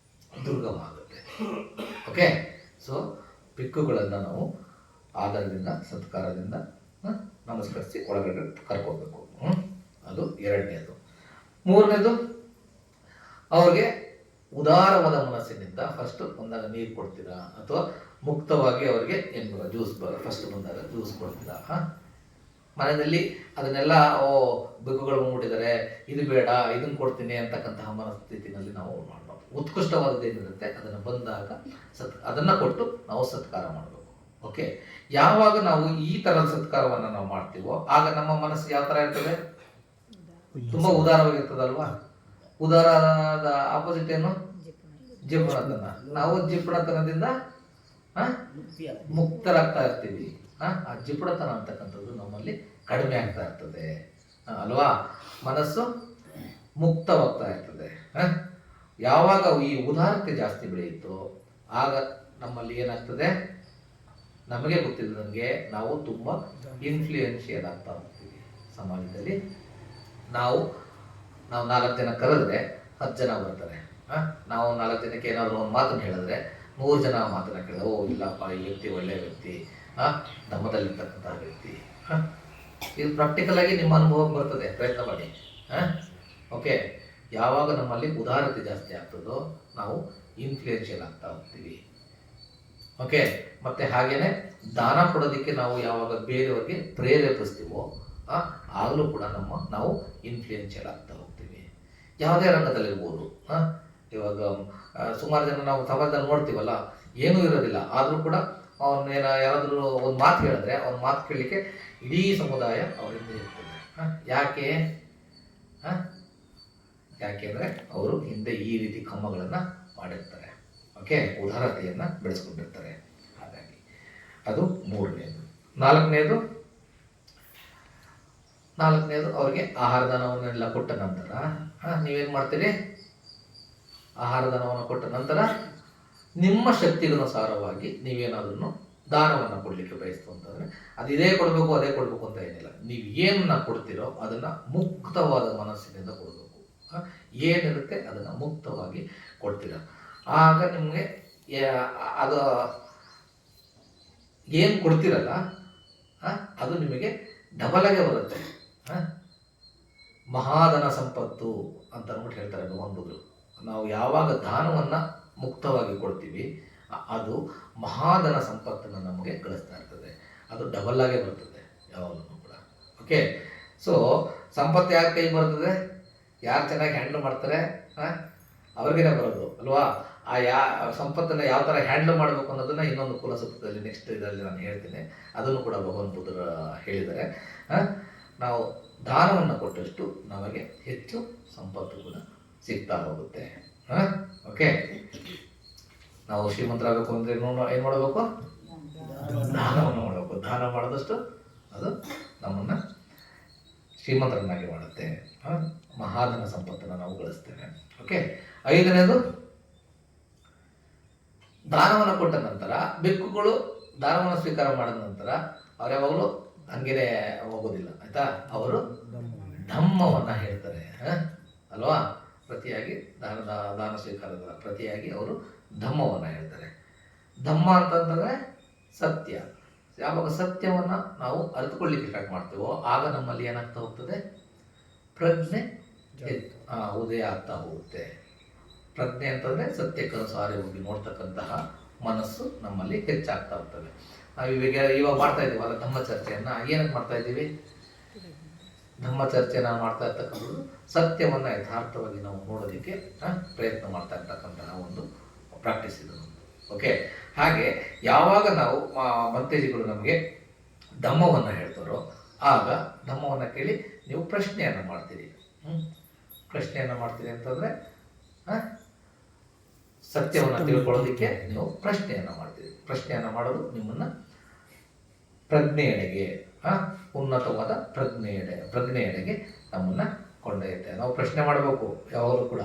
ದುರ್ಗಮ ಆಗುತ್ತೆ. ಓಕೆ. ಸೊ ಬಿಕ್ಕುಗಳನ್ನು ನಾವು ಆದರದಿಂದ ಸತ್ಕಾರದಿಂದ ನಮಸ್ಕರಿಸಿ ಒಳಗಡೆ ಕರ್ಕೋಬೇಕು. ಅದು ಎರಡನೇದು. ಮೂರನೇದು, ಅವ್ರಿಗೆ ಉದಾರವಾದ ಮನಸ್ಸಿನಿಂದ ಫಸ್ಟ್ ಬಂದಾಗ ನೀರು ಕೊಡ್ತೀರಾ ಅಥವಾ ಮುಕ್ತವಾಗಿ ಅವ್ರಿಗೆ ಏನು ಜ್ಯೂಸ್ ಫಸ್ಟ್ ಬಂದಾಗ ಜ್ಯೂಸ್ ಕೊಡ್ತೀರಾ. ಮನೆಯಲ್ಲಿ ಅದನ್ನೆಲ್ಲ ಬಿಕ್ಕುಗಳು ಬಂದ್ಬಿಟ್ಟಿದ್ದಾರೆ, ಇದು ಬೇಡ ಇದನ್ನು ಕೊಡ್ತೀನಿ ಅಂತಕ್ಕಂತಹ ಮನಸ್ಥಿತಿನಲ್ಲಿ ನಾವು ಮಾಡಬಾರ್ದು. ಉತ್ಕೃಷ್ಟವಾದದ್ದು ಏನಿರುತ್ತೆ ಅದನ್ನು ಬಂದಾಗ ಅದನ್ನು ಕೊಟ್ಟು ನಾವು ಸತ್ಕಾರ ಮಾಡಬೇಕು. ಓಕೆ. ಯಾವಾಗ ನಾವು ಈ ಥರದ ಸತ್ಕಾರವನ್ನು ನಾವು ಮಾಡ್ತೀವೋ ಆಗ ನಮ್ಮ ಮನಸ್ಸು ಯಾವ ಥರ ಇರ್ತದೆ, ತುಂಬ ಉದಾರವಾಗಿರ್ತದಲ್ವಾ. ಉದಾರದ ಆಪೋಸಿಟ್ ಏನು, ಜಿಪುಣತನ. ನಾವು ಜಿಪುಣತನದಿಂದ ಮುಕ್ತರಾಗ್ತಾ ಇರ್ತೀವಿ. ಆ ಜಿಪುಣತನ ಅಂತಕ್ಕಂಥದ್ದು ನಮ್ಮಲ್ಲಿ ಕಡಿಮೆ ಆಗ್ತಾ ಇರ್ತದೆ ಅಲ್ವಾ. ಮನಸ್ಸು ಮುಕ್ತವಾಗ್ತಾ ಇರ್ತದೆ. ಯಾವಾಗ ಈ ಉದಾರತೆ ಜಾಸ್ತಿ ಬೆಳೆಯುತ್ತೋ ಆಗ ನಮ್ಮಲ್ಲಿ ಏನಾಗ್ತದೆ, ನಮಗೆ ಗೊತ್ತಿಲ್ಲದಂಗೆ ನಾವು ತುಂಬ ಇನ್ಫ್ಲೂಯೆನ್ಷಿಯಲ್ ಆಗ್ತಾ ಹೋಗ್ತೀವಿ ಸಮಾಜದಲ್ಲಿ. ನಾವು 4 ಜನ ಕರೆದ್ರೆ 10 ಜನ ಬರ್ತಾರೆ. ನಾವು 4 ಜನಕ್ಕೆ ಏನಾದರೂ ಒಂದು ಮಾತನ್ನು ಹೇಳಿದ್ರೆ 100 ಜನ ಮಾತನ್ನು ಕೇಳಿದ್ರೆ, ಓ ಇಲ್ಲಪ್ಪ ಈ ವ್ಯಕ್ತಿ ಒಳ್ಳೆಯ ವ್ಯಕ್ತಿ, ಧಮ್ಮದಲ್ಲಿರ್ತಕ್ಕಂತಹ ವ್ಯಕ್ತಿ. ಇದು ಪ್ರಾಕ್ಟಿಕಲ್ ಆಗಿ ನಿಮ್ಮ ಅನುಭವಕ್ಕೆ ಬರ್ತದೆ, ಪ್ರಯತ್ನ ಮಾಡಿ. ಓಕೆ. ಯಾವಾಗ ನಮ್ಮಲ್ಲಿ ಉದಾರತೆ ಜಾಸ್ತಿ ಆಗ್ತದೋ ನಾವು ಇನ್ಫ್ಲೂಯೆನ್ಷಿಯಲ್ ಆಗ್ತಾ ಹೋಗ್ತೀವಿ. ಓಕೆ. ಮತ್ತು ಹಾಗೇನೆ ದಾನ ಕೊಡೋದಕ್ಕೆ ನಾವು ಯಾವಾಗ ಬೇರೆಯವ್ರಿಗೆ ಪ್ರೇರೇಪಿಸ್ತೀವೋ ಆಗಲೂ ಕೂಡ ನಾವು ಇನ್ಫ್ಲೂಯೆನ್ಷಿಯಲ್ ಆಗ್ತಾ ಹೋಗ್ತೀವಿ. ಯಾವುದೇ ರಂಗದಲ್ಲಿರ್ಬೋದು. ಇವಾಗ ಸುಮಾರು ಜನ ನಾವು ಸಮಾಜದಲ್ಲಿ ನೋಡ್ತೀವಲ್ಲ, ಏನೂ ಇರೋದಿಲ್ಲ ಆದರೂ ಕೂಡ ಅವನ್ನೇನ ಯಾರಾದರೂ ಒಂದು ಮಾತು ಹೇಳಿದ್ರೆ ಅವ್ನ ಮಾತು ಕೇಳಲಿಕ್ಕೆ ಇಡೀ ಸಮುದಾಯ ಅವರಿಂದ ಇರ್ತದೆ. ಯಾಕೆಂದರೆ ಅವರು ಹಿಂದೆ ಈ ರೀತಿ ಕಮ್ಮಗಳನ್ನು ಮಾಡಿರ್ತಾರೆ. ಓಕೆ. ಉದಾರತೆಯನ್ನು ಬೆಳೆಸ್ಕೊಂಡಿರ್ತಾರೆ. ಹಾಗಾಗಿ ಅದು ಮೂರನೇದು. ನಾಲ್ಕನೇದು ಅವ್ರಿಗೆ ಆಹಾರ ದಾನವನ್ನೆಲ್ಲ ಕೊಟ್ಟ ನಂತರ ನೀವೇನು ಮಾಡ್ತೀರಿ, ಆಹಾರ ದಾನವನ್ನು ಕೊಟ್ಟ ನಂತರ ನಿಮ್ಮ ಶಕ್ತಿಗನುಸಾರವಾಗಿ ನೀವೇನಾದ್ರೂ ದಾನವನ್ನು ಕೊಡಲಿಕ್ಕೆ ಬಯಸ್ತು ಅಂತಂದರೆ ಅದು ಅದೇ ಕೊಡಬೇಕು ಅಂತ ಏನಿಲ್ಲ. ನೀವು ಏನನ್ನ ಕೊಡ್ತೀರೋ ಅದನ್ನು ಮುಕ್ತವಾದ ಮನಸ್ಸಿನಿಂದ ಕೊಡಬೇಕು. ಏನಿರುತ್ತೆ ಅದನ್ನು ಮುಕ್ತವಾಗಿ ಕೊಡ್ತೀರ. ಆಗ ನಿಮಗೆ ಅದು ಏನು ಕೊಡ್ತೀರಲ್ಲ ಅದು ನಿಮಗೆ ಡಬಲಾಗೆ ಬರುತ್ತೆ. ಮಹಾಧನ ಸಂಪತ್ತು ಅಂತ ಅಂದ್ಬಿಟ್ಟು ಹೇಳ್ತಾರೆ ಭಗವಾನ್ ಬುದ್ಧರು. ನಾವು ಯಾವಾಗ ದಾನವನ್ನು ಮುಕ್ತವಾಗಿ ಕೊಡ್ತೀವಿ ಅದು ಮಹಾಧನ ಸಂಪತ್ತನ್ನು ನಮಗೆ ಗಳಿಸ್ತಾ ಇರ್ತದೆ. ಅದು ಡಬಲ್ ಆಗೇ ಬರ್ತದೆ ಯಾವಾಗಲೂ ಕೂಡ. ಓಕೆ. ಸೊ ಸಂಪತ್ತು ಯಾರ ಕೈ ಬರ್ತದೆ, ಯಾರು ಚೆನ್ನಾಗಿ ಹ್ಯಾಂಡಲ್ ಮಾಡ್ತಾರೆ ಅವ್ರಿಗೇನೆ ಬರೋದು ಅಲ್ವಾ. ಸಂಪತ್ತನ್ನು ಯಾವ ಥರ ಹ್ಯಾಂಡಲ್ ಮಾಡಬೇಕು ಅನ್ನೋದನ್ನು ಇನ್ನೊಂದು ಕುಲಸೂತ್ರದಲ್ಲಿ ನೆಕ್ಸ್ಟ್ ಇದರಲ್ಲಿ ನಾನು ಹೇಳ್ತೀನಿ. ಅದನ್ನು ಕೂಡ ಭಗವಾನ್ ಬುದ್ಧರು ಹೇಳಿದ್ದಾರೆ. ನಾವು ದಾನವನ್ನು ಕೊಟ್ಟಷ್ಟು ನಮಗೆ ಹೆಚ್ಚು ಸಂಪತ್ತು ಕೂಡ ಸಿಗ್ತಾ ಹೋಗುತ್ತೆ. ಓಕೆ. ನಾವು ಶ್ರೀಮಂತರಾಗಬೇಕು ಅಂದರೆ ಏನು ಮಾಡಬೇಕು, ದಾನವನ್ನು ಮಾಡಬೇಕು. ದಾನ ಮಾಡಿದಷ್ಟು ಅದು ನಮ್ಮನ್ನು ಶ್ರೀಮಂತರನ್ನಾಗಿ ಮಾಡುತ್ತೆ. ಮಹಾಧನ ಸಂಪತ್ತನ್ನು ನಾವು ಗಳಿಸ್ತೇವೆ. ಓಕೆ, 5ನೇದು ದಾನವನ್ನು ಕೊಟ್ಟ ನಂತರ ಬೆಕ್ಕುಗಳು ದಾನವನ್ನು ಸ್ವೀಕಾರ ಮಾಡಿದ ನಂತರ ಅವ್ರು ಯಾವಾಗಲೂ ಹಂಗೇನೆ ಹೋಗೋದಿಲ್ಲ, ಆಯ್ತಾ? ಅವರು ಧಮ್ಮವನ್ನು ಹೇಳ್ತಾರೆ ಅಲ್ವಾ? ಪ್ರತಿಯಾಗಿ ದಾನ ಸ್ವೀಕಾರದ ಪ್ರತಿಯಾಗಿ ಅವರು ಧಮ್ಮವನ್ನು ಹೇಳ್ತಾರೆ. ಧಮ್ಮ ಅಂತಂದರೆ ಸತ್ಯ. ಯಾವಾಗ ಸತ್ಯವನ್ನು ನಾವು ಅರಿತುಕೊಳ್ಳಿಕ್ಕೆ ಸ್ಟಾರ್ಟ್ ಮಾಡ್ತೀವೋ ಆಗ ನಮ್ಮಲ್ಲಿ ಏನಾಗ್ತಾ ಹೋಗ್ತದೆ? ಪ್ರಜ್ಞೆ ಉದಯ ಆಗ್ತಾ ಹೋಗುತ್ತೆ. ಪ್ರಜ್ಞೆ ಅಂತಂದರೆ ಸತ್ಯಕ್ಕನುಸಾರಿ ಹೋಗಿ ನೋಡ್ತಕ್ಕಂತಹ ಮನಸ್ಸು ನಮ್ಮಲ್ಲಿ ಹೆಚ್ಚಾಗ್ತಾ ಹೋಗ್ತದೆ. ನಾವು ಇವಾಗ ಮಾಡ್ತಾ ಇದ್ದೀವಿ ಅಲ್ಲ ಧಮ್ಮ ಚರ್ಚೆಯನ್ನು. ಏನಕ್ಕೆ ಮಾಡ್ತಾ ಇದ್ದೀವಿ? ಧಮ್ಮ ಚರ್ಚೆನ ಮಾಡ್ತಾ ಇರ್ತಕ್ಕಂಥದ್ದು ಸತ್ಯವನ್ನು ಯಥಾರ್ಥವಾಗಿ ನಾವು ನೋಡೋದಕ್ಕೆ ಪ್ರಯತ್ನ ಮಾಡ್ತಾ ಇರ್ತಕ್ಕಂತಹ ಒಂದು ಪ್ರಾಕ್ಟೀಸ್ ಇದು. ಓಕೆ, ಹಾಗೆ ಯಾವಾಗ ನಾವು ಮಂತೇಜಿಗಳು ನಮಗೆ ಧಮ್ಮವನ್ನು ಹೇಳ್ತಾರೋ ಆಗ ಧಮ್ಮವನ್ನು ಕೇಳಿ ನೀವು ಪ್ರಶ್ನೆಯನ್ನು ಮಾಡ್ತೀರಿ. ಪ್ರಶ್ನೆಯನ್ನು ಮಾಡ್ತೀರಿ ಅಂತಂದರೆ ಸತ್ಯವನ್ನು ತಿಳ್ಕೊಳ್ಳೋದಕ್ಕೆ ನೀವು ಪ್ರಶ್ನೆಯನ್ನು ಮಾಡ್ತೀರಿ. ಪ್ರಶ್ನೆಯನ್ನು ಮಾಡೋದು ನಿಮ್ಮನ್ನು ಪ್ರಜ್ಞೆಯೆಡೆಗೆ, ಉನ್ನತವಾದ ಪ್ರಜ್ಞೆಯೆಡೆಗೆ ನಮ್ಮನ್ನು ಕೊಂಡೊಯ್ಯುತ್ತೆ. ನಾವು ಪ್ರಶ್ನೆ ಮಾಡಬೇಕು ಯಾವಾಗಲೂ ಕೂಡ.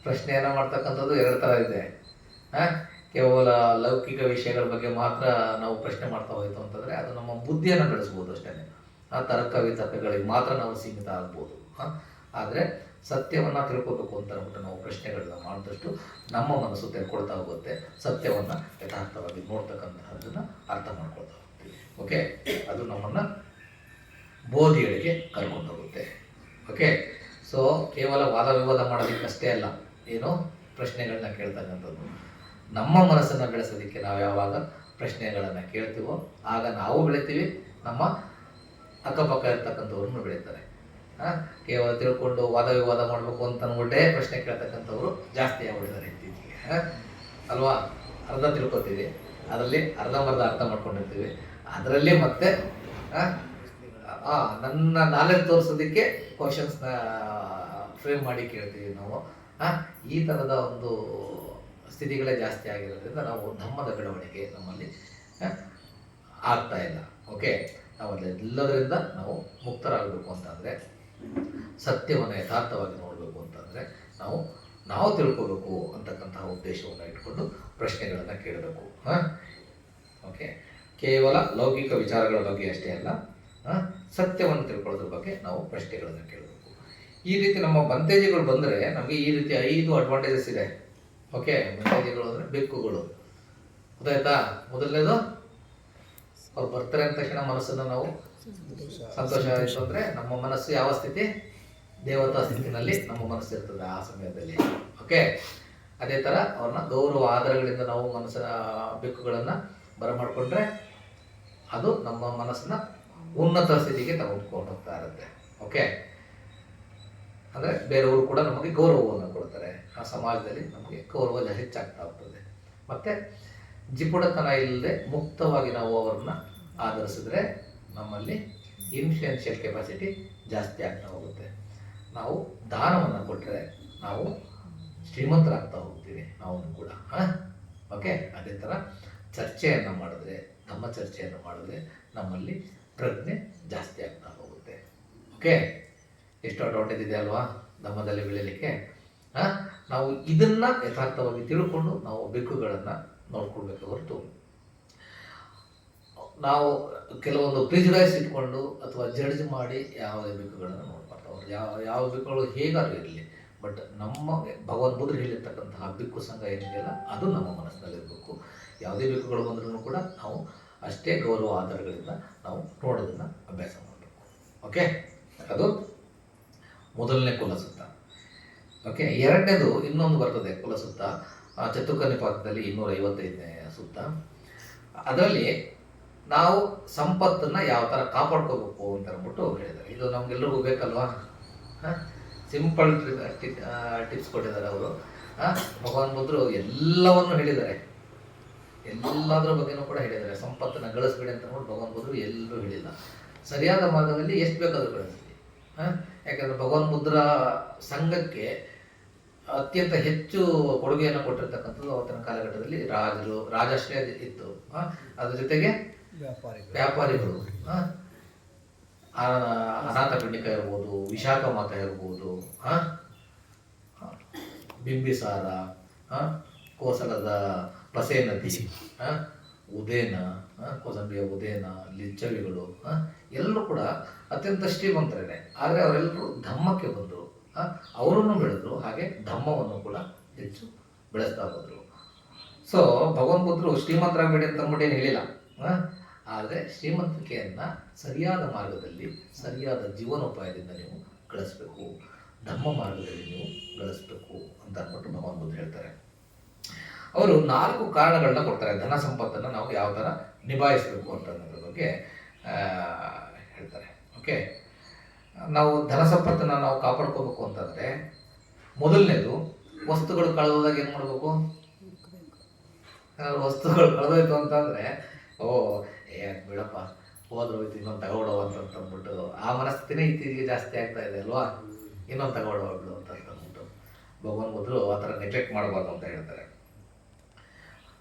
ಪ್ರಶ್ನೆಯನ್ನು ಮಾಡ್ತಕ್ಕಂಥದ್ದು 2 ಥರ ಇದೆ. ಕೇವಲ ಲೌಕಿಕ ವಿಷಯಗಳ ಬಗ್ಗೆ ಮಾತ್ರ ನಾವು ಪ್ರಶ್ನೆ ಮಾಡ್ತಾ ಹೋಯ್ತು ಅಂತಂದರೆ ಅದು ನಮ್ಮ ಬುದ್ಧಿಯನ್ನು ಬೆಳೆಸ್ಬೋದು ಅಷ್ಟೇ. ತರ್ಕ ವಿತರ್ಕಗಳಿಗೆ ಮಾತ್ರ ನಾವು ಸೀಮಿತ ಆಗ್ಬೋದು. ಆದರೆ ಸತ್ಯವನ್ನು ತಿಳ್ಕೋಬೇಕು ಅಂತ ಅಂದ್ಬಿಟ್ಟು ನಾವು ಪ್ರಶ್ನೆಗಳನ್ನ ಮಾಡಿದಷ್ಟು ನಮ್ಮ ಮನಸ್ಸು ತಿಳ್ಕೊಳ್ತಾ ಹೋಗುತ್ತೆ. ಸತ್ಯವನ್ನು ಯಥಾರ್ಥವಾಗಿ ನೋಡ್ತಕ್ಕಂತಹದ್ದನ್ನು ಅರ್ಥ ಮಾಡ್ಕೊಳ್ತಾ ಹೋಗ್ತೀವಿ. ಓಕೆ, ಅದು ನಮ್ಮನ್ನು ಬೋಧಿಗಳಿಗೆ ಕರ್ಕೊಂಡು ಹೋಗುತ್ತೆ. ಓಕೆ, ಸೊ ಕೇವಲ ವಾದ ವಿವಾದ ಮಾಡೋದಕ್ಕಷ್ಟೇ ಅಲ್ಲ, ಏನೋ ಪ್ರಶ್ನೆಗಳನ್ನ ಕೇಳ್ತಕ್ಕಂಥದ್ದು. ನಮ್ಮ ಮನಸ್ಸನ್ನು ಬೆಳೆಸೋದಕ್ಕೆ ನಾವು ಯಾವಾಗ ಪ್ರಶ್ನೆಗಳನ್ನು ಕೇಳ್ತೀವೋ ಆಗ ನಾವು ಬೆಳಿತೀವಿ, ನಮ್ಮ ಅಕ್ಕಪಕ್ಕ ಇರ್ತಕ್ಕಂಥವ್ರನ್ನು ಬೆಳೀತಾರೆ. ಕೇವಲ ತಿಳ್ಕೊಂಡು ವಾದ ವಿವಾದ ಮಾಡಬೇಕು ಅಂತ ಅಂದ್ಬಿಟ್ಟೆ ಪ್ರಶ್ನೆ ಕೇಳ್ತಕ್ಕಂಥವ್ರು ಜಾಸ್ತಿ ಆಗ್ಬಿಟ್ಟಿದ್ದಾರೆ ಇತ್ತೀಚೆಗೆ ಅಲ್ವಾ? ಅರ್ಧ ತಿಳ್ಕೊತೀವಿ, ಅದರಲ್ಲಿ ಅರ್ಧಂಬರ್ಧ ಅರ್ಥ ಮಾಡ್ಕೊಂಡಿರ್ತೀವಿ, ಅದರಲ್ಲಿ ಮತ್ತೆ ನನ್ನ ನಾಲೆಡ್ಜ್ ತೋರಿಸೋದಕ್ಕೆ ಕ್ವಶನ್ಸ್ನ ಫ್ರೇಮ್ ಮಾಡಿ ಕೇಳ್ತೀವಿ ನಾವು. ಈ ಥರದ ಒಂದು ಸ್ಥಿತಿಗಳೇ ಜಾಸ್ತಿ ಆಗಿರೋದ್ರಿಂದ ನಾವು ಧಮ್ಮದ ಬೆಳವಣಿಗೆ ನಮ್ಮಲ್ಲಿ ಆಗ್ತಾ ಇಲ್ಲ. ಓಕೆ, ನಾವು ಎಲ್ಲದರಿಂದ ನಾವು ಮುಕ್ತರಾಗಬೇಕು ಅಂತಂದರೆ, ಸತ್ಯವನ್ನು ಯಥಾರ್ಥವಾಗಿ ನೋಡಬೇಕು ಅಂತಂದರೆ ನಾವು ತಿಳ್ಕೋಬೇಕು ಅಂತಕ್ಕಂತಹ ಉದ್ದೇಶವನ್ನು ಇಟ್ಕೊಂಡು ಪ್ರಶ್ನೆಗಳನ್ನು ಕೇಳಬೇಕು. ಓಕೆ, ಕೇವಲ ಲೌಕಿಕ ವಿಚಾರಗಳ ಬಗ್ಗೆ ಅಷ್ಟೇ ಅಲ್ಲ, ಸತ್ಯವನ್ನು ತಿಳ್ಕೊಳ್ಳೋದ್ರ ಬಗ್ಗೆ ನಾವು ಪ್ರಶ್ನೆಗಳನ್ನು ಕೇಳಬೇಕು. ಈ ರೀತಿ ನಮ್ಮ ಬಂತೇಜಿಗಳು ಬಂದರೆ ನಮಗೆ ಈ ರೀತಿ 5 ಅಡ್ವಾಂಟೇಜಸ್ ಇದೆ. ಓಕೆ, ಬಂತೇಜಿಗಳು ಅಂದರೆ ಬೆಕ್ಕುಗಳು, ಗೊತ್ತಾಯ್ತಾ? ಮೊದಲನೇದು, ಅವ್ರು ಬರ್ತಾರೆ ಅಂದ ತಕ್ಷಣ ಮನಸ್ಸನ್ನು ನಾವು ಸಂತೋಷ ಆಯಿತು ಅಂದರೆ ನಮ್ಮ ಮನಸ್ಸು ಯಾವ ಸ್ಥಿತಿ? ದೇವತಾ ಸ್ಥಿತಿನಲ್ಲಿ ನಮ್ಮ ಮನಸ್ಸು ಇರ್ತದೆ ಆ ಸಮಯದಲ್ಲಿ. ಓಕೆ, ಅದೇ ಥರ ಅವ್ರನ್ನ ಗೌರವ ಆಧಾರಗಳಿಂದ ನಾವು ಮನಸ್ಸಿನ ಬೆಕ್ಕುಗಳನ್ನು ಬರಮಾಡಿಕೊಂಡ್ರೆ ಅದು ನಮ್ಮ ಮನಸ್ಸನ್ನ ಉನ್ನತ ಸ್ಥಿತಿಗೆ ತಗೊಂಡ್ಕೊಂಡು ಹೋಗ್ತಾ ಇರುತ್ತೆ. ಓಕೆ, ಅಂದರೆ ಬೇರೆಯವರು ಕೂಡ ನಮಗೆ ಗೌರವವನ್ನು ಕೊಡ್ತಾರೆ, ಆ ಸಮಾಜದಲ್ಲಿ ನಮಗೆ ಗೌರವ ಹೆಚ್ಚಾಗ್ತಾ ಹೋಗ್ತದೆ. ಮತ್ತು ಜಿಪುಡತನ ಇಲ್ಲದೆ ಮುಕ್ತವಾಗಿ ನಾವು ಅವರನ್ನು ಆಧರಿಸಿದ್ರೆ ನಮ್ಮಲ್ಲಿ ಇನ್ಫ್ಲುಯೆನ್ಷಿಯಲ್ ಕೆಪಾಸಿಟಿ ಜಾಸ್ತಿ ಆಗ್ತಾ ಹೋಗುತ್ತೆ. ನಾವು ದಾನವನ್ನು ಕೊಟ್ಟರೆ ನಾವು ಶ್ರೀಮಂತರಾಗ್ತಾ ಹೋಗ್ತೀವಿ ನಾವು ಕೂಡ. ಓಕೆ, ಅದೇ ಥರ ಚರ್ಚೆಯನ್ನು ಮಾಡಿದ್ರೆ, ನಮ್ಮ ಚರ್ಚೆಯನ್ನು ಮಾಡಿದ್ರೆ ನಮ್ಮಲ್ಲಿ ಪ್ರಜ್ಞೆ ಜಾಸ್ತಿ ಆಗ್ತಾ ಹೋಗುತ್ತೆ. ಓಕೆ, ಎಷ್ಟು ಅಡ್ವಾಂಟೇಜ್ ಇದೆ ಅಲ್ವಾ ಧಮ್ಮದಲ್ಲಿ ಬೆಳೀಲಿಕ್ಕೆ. ನಾವು ಇದನ್ನು ಯಥಾರ್ಥವಾಗಿ ತಿಳ್ಕೊಂಡು ನಾವು ಬೆಕ್ಕುಗಳನ್ನು ನೋಡ್ಕೊಳ್ಬೇಕು ಹೊರತು ನಾವು ಕೆಲವೊಂದು ಪ್ರಿಜುಡೈಸ್ ಇಟ್ಕೊಂಡು ಅಥವಾ ಜಡ್ಜ್ ಮಾಡಿ ಯಾವುದೇ ಬೆಕ್ಕುಗಳನ್ನು ನೋಡ್ಬಾರ್ದು. ಅವ್ರು ಯಾವ ಬೆಕ್ಕುಗಳು ಹೇಗಾದ್ರೂ ಇರಲಿ, ಬಟ್ ನಮ್ಮ ಭಗವಾನ್ ಬುದ್ಧರು ಹೇಳಿರ್ತಕ್ಕಂತಹ ಬೆಕ್ಕು ಸಂಘ ಏನಿದೆಯಲ್ಲ ಅದು ನಮ್ಮ ಮನಸ್ಸಿನಲ್ಲಿರಬೇಕು. ಯಾವುದೇ ಬೆಕ್ಕುಗಳು ಬಂದ್ರೂ ಕೂಡ ನಾವು ಅಷ್ಟೇ ಗೌರವ ಆಧಾರಗಳಿಂದ ನಾವು ನೋಡೋದನ್ನು ಅಭ್ಯಾಸ ಮಾಡಬೇಕು. ಓಕೆ, ಅದು ಮೊದಲನೇ ಕುಲಸುತ್ತ. ಓಕೆ, ಎರಡನೇದು ಇನ್ನೊಂದು ಬರ್ತದೆ ಕುಲಸುತ್ತ, ಚತುರ್ಕನಿಪಾತದಲ್ಲಿ 255ನೇ ಸುತ್ತ. ಅದರಲ್ಲಿ ನಾವು ಸಂಪತ್ತನ್ನು ಯಾವ ಥರ ಕಾಪಾಡ್ಕೋಬೇಕು ಅಂತ ಅಂದ್ಬಿಟ್ಟು ಹೇಳಿದ್ದಾರೆ. ಇದು ನಮಗೆಲ್ಲರಿಗೂ ಬೇಕಲ್ವಾ? ಸಿಂಪಲ್ ಟಿಪ್ಸ್ ಕೊಟ್ಟಿದ್ದಾರೆ ಅವರು. ಭಗವಾನ್ ಬುದ್ಧರು ಎಲ್ಲವನ್ನು ಹೇಳಿದ್ದಾರೆ, ಎಲ್ಲದರ ಬಗ್ಗೆನೂ ಕೂಡ ಹೇಳಿದ್ದಾರೆ. ಸಂಪತ್ತನ್ನು ಗಳಿಸ್ಬೇಡಿ ಅಂತ ಅಂದ್ಬಿಟ್ಟು ಭಗವಾನ್ ಬುದ್ಧರು ಎಲ್ಲರೂ ಹೇಳಿಲ್ಲ. ಸರಿಯಾದ ಮಾರ್ಗದಲ್ಲಿ ಎಷ್ಟು ಬೇಕಾದರೂ ಗಳಿಸ್ತೀವಿ. ಯಾಕಂದರೆ ಭಗವಾನ್ ಬುದ್ಧರ ಸಂಘಕ್ಕೆ ಅತ್ಯಂತ ಹೆಚ್ಚು ಕೊಡುಗೆಯನ್ನು ಕೊಟ್ಟಿರ್ತಕ್ಕಂಥದ್ದು ಅವತ್ತಿನ ಕಾಲಘಟ್ಟದಲ್ಲಿ ರಾಜಾಶ್ರಯ ಇತ್ತು. ಅದ್ರ ಜೊತೆಗೆ ವ್ಯಾಪಾರಿಗಳು, ಅನಾಥ ಪಿಂಡಿಕ ಇರ್ಬೋದು, ವಿಶಾಖ ಮಾತ ಇರ್ಬೋದು, ಬಿಂಬಿಸಾರ, ಕೋಸಲದ ಪಸೆ ನದಿ, ಉದೇನ, ಕೋಸಂಬಿಯ ಉದೇನ, ಲಿಚ್ಚವಿಗಳು ಎಲ್ಲರೂ ಕೂಡ ಅತ್ಯಂತ ಶ್ರೀಮಂತರೇ. ಆದರೆ ಅವರೆಲ್ಲರೂ ಧಮ್ಮಕ್ಕೆ ಬಂದರು, ಅವರನ್ನು ಬೆಳೆದ್ರು, ಹಾಗೆ ಧಮ್ಮವನ್ನು ಕೂಡ ಹೆಚ್ಚು ಬೆಳೆಸ್ತಾ ಹೋದರು. ಸೊ ಭಗವಾನ್ ಬುದ್ಧರು ಶ್ರೀಮಂತರಾಗಬೇಡಿ ಅಂತ ಅಂದ್ಬಿಟ್ಟು ಏನು ಹೇಳಿಲ್ಲ. ಆದರೆ ಶ್ರೀಮಂತಿಕೆಯನ್ನು ಸರಿಯಾದ ಮಾರ್ಗದಲ್ಲಿ, ಸರಿಯಾದ ಜೀವನೋಪಾಯದಿಂದ ನೀವು ಗಳಿಸ್ಬೇಕು, ಧಮ್ಮ ಮಾರ್ಗದಲ್ಲಿ ನೀವು ಗಳಿಸ್ಬೇಕು ಅಂತ ಅಂದ್ಬಿಟ್ಟು ಭಗವಾನ್ ಬುದ್ಧ ಹೇಳ್ತಾರೆ. ಅವರು 4 ಕಾರಣಗಳನ್ನ ಕೊಡ್ತಾರೆ ಧನ ಸಂಪತ್ತನ್ನು ನಾವು ಯಾವ ಥರ ನಿಭಾಯಿಸಬೇಕು ಅಂತ ಅನ್ನೋದ್ರ ಬಗ್ಗೆ ಹೇಳ್ತಾರೆ. ಓಕೆ, ನಾವು ಧನ ಸಂಪತ್ತನ್ನು ನಾವು ಕಾಪಾಡ್ಕೋಬೇಕು ಅಂತಂದರೆ ಮೊದಲನೇದು, ವಸ್ತುಗಳು ಕಳೆದೋದಾಗ ಏನು ಮಾಡಬೇಕು? ವಸ್ತುಗಳು ಕಳೆದೋಯ್ತು ಅಂತಂದರೆ ಬಿಡಪ್ಪ, ಹೋದ್ರೆ ಹೋಯ್ತು, ಇನ್ನೊಂದು ತಗೊಳ್ಳೋ ಅಂತಂದ್ಬಿಟ್ಟು ಆ ಮನಸ್ಥಿತಿನೇ ಇತ್ತೀಚೆಗೆ ಜಾಸ್ತಿ ಆಗ್ತಾ ಇದೆ ಅಲ್ವಾ. ಇನ್ನೊಂದು ತಗೊಳ್ಳೋದು ಅಂತ ಅಂದ್ಬಿಟ್ಟು ಭಗವಾನ್ ಬುದ್ಧರು ಆ ಥರ ನೆಗ್ಲೆಕ್ಟ್ ಮಾಡಬಾರ್ದು ಅಂತ ಹೇಳ್ತಾರೆ.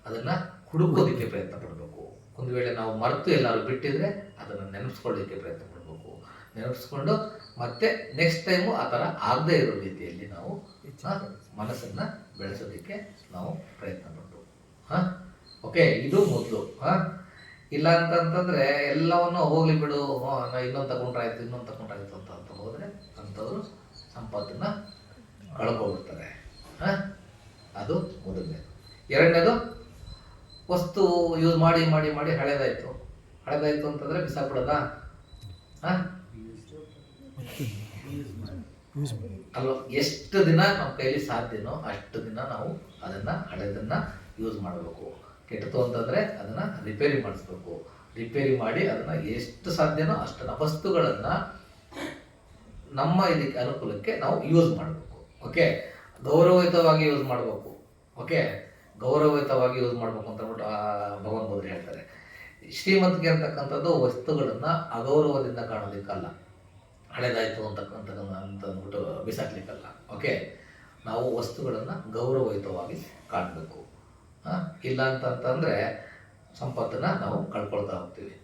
ಅದನ್ನು ಹುಡುಕೋದಕ್ಕೆ ಪ್ರಯತ್ನ ಪಡಬೇಕು. ಒಂದು ವೇಳೆ ನಾವು ಮರೆತು ಎಲ್ಲರೂ ಬಿಟ್ಟಿದ್ರೆ ಅದನ್ನು ನೆನಪಿಸ್ಕೊಳ್ಳೋದಕ್ಕೆ ಪ್ರಯತ್ನ ಪಡಬೇಕು. ನೆನಪಿಸ್ಕೊಂಡು ಮತ್ತೆ ನೆಕ್ಸ್ಟ್ ಟೈಮು ಆ ಥರ ಆಗದೇ ಇರೋ ರೀತಿಯಲ್ಲಿ ನಾವು ಮನಸ್ಸನ್ನು ಬೆಳೆಸೋದಕ್ಕೆ ನಾವು ಪ್ರಯತ್ನ ಪಡಬೇಕು. ಓಕೆ, ಇದು ಮೊದಲು. ಇಲ್ಲ ಅಂತಂತಂದರೆ ಎಲ್ಲವನ್ನು ಹೋಗ್ಲಿ ಬಿಡು, ನಾ ಇನ್ನೊಂದು ತಗೊಂಡ್ರಾಯ್ತು ಅಂತ ಹೋದರೆ ಅಂಥವ್ರು ಸಂಪತ್ತನ್ನು ಕಳ್ಕೊಬಿಡ್ತಾರೆ. ಅದು ಮೊದಲನೇದು. ಎರಡನೇದು, ವಸ್ತು ಯೂಸ್ ಮಾಡಿ ಮಾಡಿ ಮಾಡಿ ಹಳೇದಾಯ್ತು ಅಂತಂದರೆ ಬಿಸಾಕ್ಬಿಡೋದ ಅಲ್ವ? ಎಷ್ಟು ದಿನ ನಮ್ಮ ಕೈಲಿ ಸಾಧ್ಯನೋ ಅಷ್ಟು ದಿನ ನಾವು ಅದನ್ನು ಹಳೆದನ್ನು ಯೂಸ್ ಮಾಡಬೇಕು. ಕೆಟ್ಟತು ಅಂತಂದರೆ ಅದನ್ನು ರಿಪೇರಿ ಮಾಡಿಸ್ಬೇಕು. ರಿಪೇರಿ ಮಾಡಿ ಅದನ್ನು ಎಷ್ಟು ಸಾಧ್ಯನೋ ಅಷ್ಟನ್ನು ವಸ್ತುಗಳನ್ನು ನಮ್ಮ ಇದಕ್ಕೆ ಅನುಕೂಲಕ್ಕೆ ನಾವು ಯೂಸ್ ಮಾಡಬೇಕು. ಓಕೆ, ಗೌರವಯುತವಾಗಿ ಯೂಸ್ ಮಾಡಬೇಕು. ಓಕೆ, ಗೌರವಯುತವಾಗಿ ಯೂಸ್ ಮಾಡಬೇಕು ಅಂತ ಅಂದ್ಬಿಟ್ಟು ಭಗವಾನ್ ಬುದ್ಧರು ಹೇಳ್ತಾರೆ. ಶ್ರೀಮಂತಿಕೆ ಅಂತಕ್ಕಂಥದ್ದು ವಸ್ತುಗಳನ್ನು ಅಗೌರವದಿಂದ ಕಾಣೋದಕ್ಕಲ್ಲ, ಹಳೇದಾಯಿತು ಅಂತಂದ್ಬಿಟ್ಟು ಬಿಸಾಕ್ಲಿಕ್ಕಲ್ಲ. ಓಕೆ, ನಾವು ವಸ್ತುಗಳನ್ನು ಗೌರವಯುತವಾಗಿ ಕಾಣಬೇಕು. ಇಲ್ಲ ಅಂತಂತಂದರೆ ಸಂಪತ್ತನ್ನು ನಾವು ಕಳ್ಕೊಳ್ತಾ ಹೋಗ್ತೀವಿ.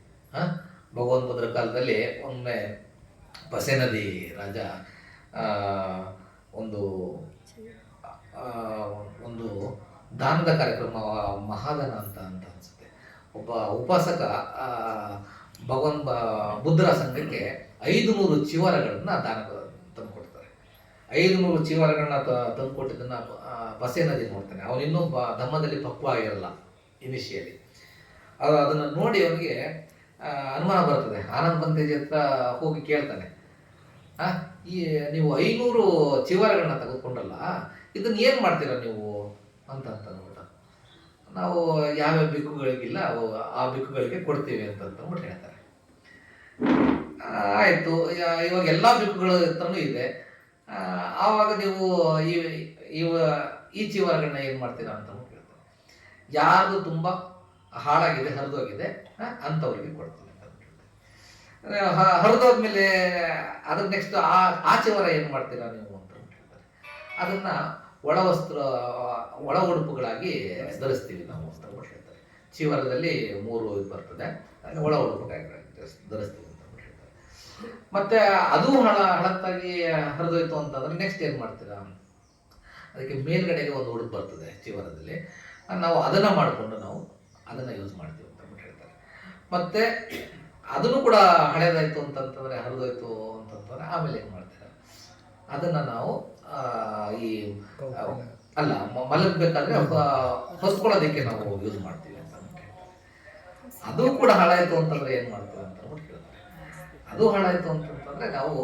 ಭಗವಾನ್ ಬುದ್ಧರ ಕಾಲದಲ್ಲಿ ಒಮ್ಮೆ ಪಸೆ ನದಿ ರಾಜ ಒಂದು ದಾನದ ಕಾರ್ಯಕ್ರಮ, ಮಹಾದಾನ ಅಂತ ಅನಿಸುತ್ತೆ. ಒಬ್ಬ ಉಪಾಸಕ ಭಗವಾನ್ ಬುದ್ಧರ ಸಂಘಕ್ಕೆ 500 ಚಿವಾರಗಳನ್ನು ದಾನ ತಂದು ಕೊಡ್ತಾರೆ. 500 ಚಿವಾರಗಳನ್ನ ತಂದು ಕೊಟ್ಟಿದ್ದನ್ನು ಪಸೆ ನದಿ ನೋಡ್ತಾನೆ. ಅವನಿನ್ನೂ ಧಮ್ಮದಲ್ಲಿ ಪಕ್ವ ಆಗಿರಲ್ಲ ಇನಿಷಿಯಲಿ. ಅದನ್ನು ನೋಡಿ ಅವನಿಗೆ ಅನುಮಾನ ಬರ್ತದೆ. ಆನಂದ್ ಬಂತೇಜಿ ಹತ್ರ ಹೋಗಿ ಕೇಳ್ತಾನೆ, ನೀವು 500 ಚಿವಾರಗಳನ್ನ ತೆಗೆದುಕೊಂಡಲ್ಲ, ಇದನ್ನು ಏನು ಮಾಡ್ತೀರಾ ನೀವು ಅಂತ ಅಂದ್ಬಿಟ್ಟು. ನಾವು ಯಾವ್ಯಾವ ಬಿಕ್ಕುಗಳಿಗಿಲ್ಲ ಆ ಬಿಕ್ಕುಗಳಿಗೆ ಕೊಡ್ತೀವಿ ಅಂತಂದ್ಬಿಟ್ಟು ಹೇಳ್ತಾರೆ. ಆಯಿತು, ಇವಾಗ ಎಲ್ಲ ಬಿಕ್ಕುಗಳ ಹತ್ರನೂ ಇದೆ, ಆವಾಗ ನೀವು ಈ ಚಿವಾರಗಳನ್ನ ಏನು ಮಾಡ್ತೀರಾ ಅಂತ ಹೇಳ್ತಾರೆ. ಯಾರ್ದು ತುಂಬ ಹಾಳಾಗಿದೆ, ಹರಿದೋಗಿದೆ ಅಂಥವ್ರಿಗೆ ಕೊಡ್ತೀವಿ ಅಂತ ಹೇಳ್ತಾರೆ. ಹರಿದೋದ್ಮೇಲೆ ಅದಕ್ಕೆ ನೆಕ್ಸ್ಟ್ ಆ ಚಿವಾರ ಏನು ಮಾಡ್ತೀರಾ ನೀವು ಅಂತ ಹೇಳ್ತಾರೆ. ಅದನ್ನು ಒಳ ಉಡುಪುಗಳಾಗಿ ಧರಿಸ್ತೀವಿ ನಾವು ಅಂತ ಹೇಳ್ತಾರೆ. ಚಿವರದಲ್ಲಿ 3 ಬರ್ತದೆ, ಒಳ ಉಡುಪುಗಳಾಗಿ ಧರಿಸ್ತೀವಿ ಅಂತ ಹೇಳ್ತಾರೆ. ಮತ್ತೆ ಅದು ಹಳತ್ತಾಗಿ ಹರಿದೋಯ್ತು ಅಂತಂದ್ರೆ ನೆಕ್ಸ್ಟ್ ಏನು ಮಾಡ್ತೀರಾ? ಅದಕ್ಕೆ ಮೇಲ್ಗಡೆಗೆ ಒಂದು ಉಡುಪು ಬರ್ತದೆ ಚಿವರದಲ್ಲಿ, ನಾವು ಅದನ್ನು ಮಾಡಿಕೊಂಡು ನಾವು ಅದನ್ನು ಯೂಸ್ ಮಾಡ್ತೀವಿ ಅಂತ ಹೇಳ್ತಾರೆ. ಮತ್ತೆ ಅದನ್ನು ಕೂಡ ಹಳೇದಾಯ್ತು ಅಂತಂತಂದರೆ, ಹರಿದೋಯ್ತು ಅಂತಂತಂದರೆ ಆಮೇಲೆ ಏನು ಮಾಡ್ತೀರಾ? ಅದನ್ನು ನಾವು ಮಲಗಬೇಕಾದ್ರೆ ಹೊಸ್ಕೊಳ್ಳೋದಕ್ಕೆ ನಾವು ಯೂಸ್ ಮಾಡ್ತೀವಿ ಅಂತ ಹೇಳ್ತಾರೆ. ಅದು ಕೂಡ ಹಾಳಾಯ್ತು ಅಂತಂದ್ರೆ ಏನು ಮಾಡ್ತೀವಿ ಅಂತ ಹೇಳ್ತಾರೆ. ಅದು ಹಾಳಾಯ್ತು ಅಂತಂತಂದ್ರೆ ನಾವು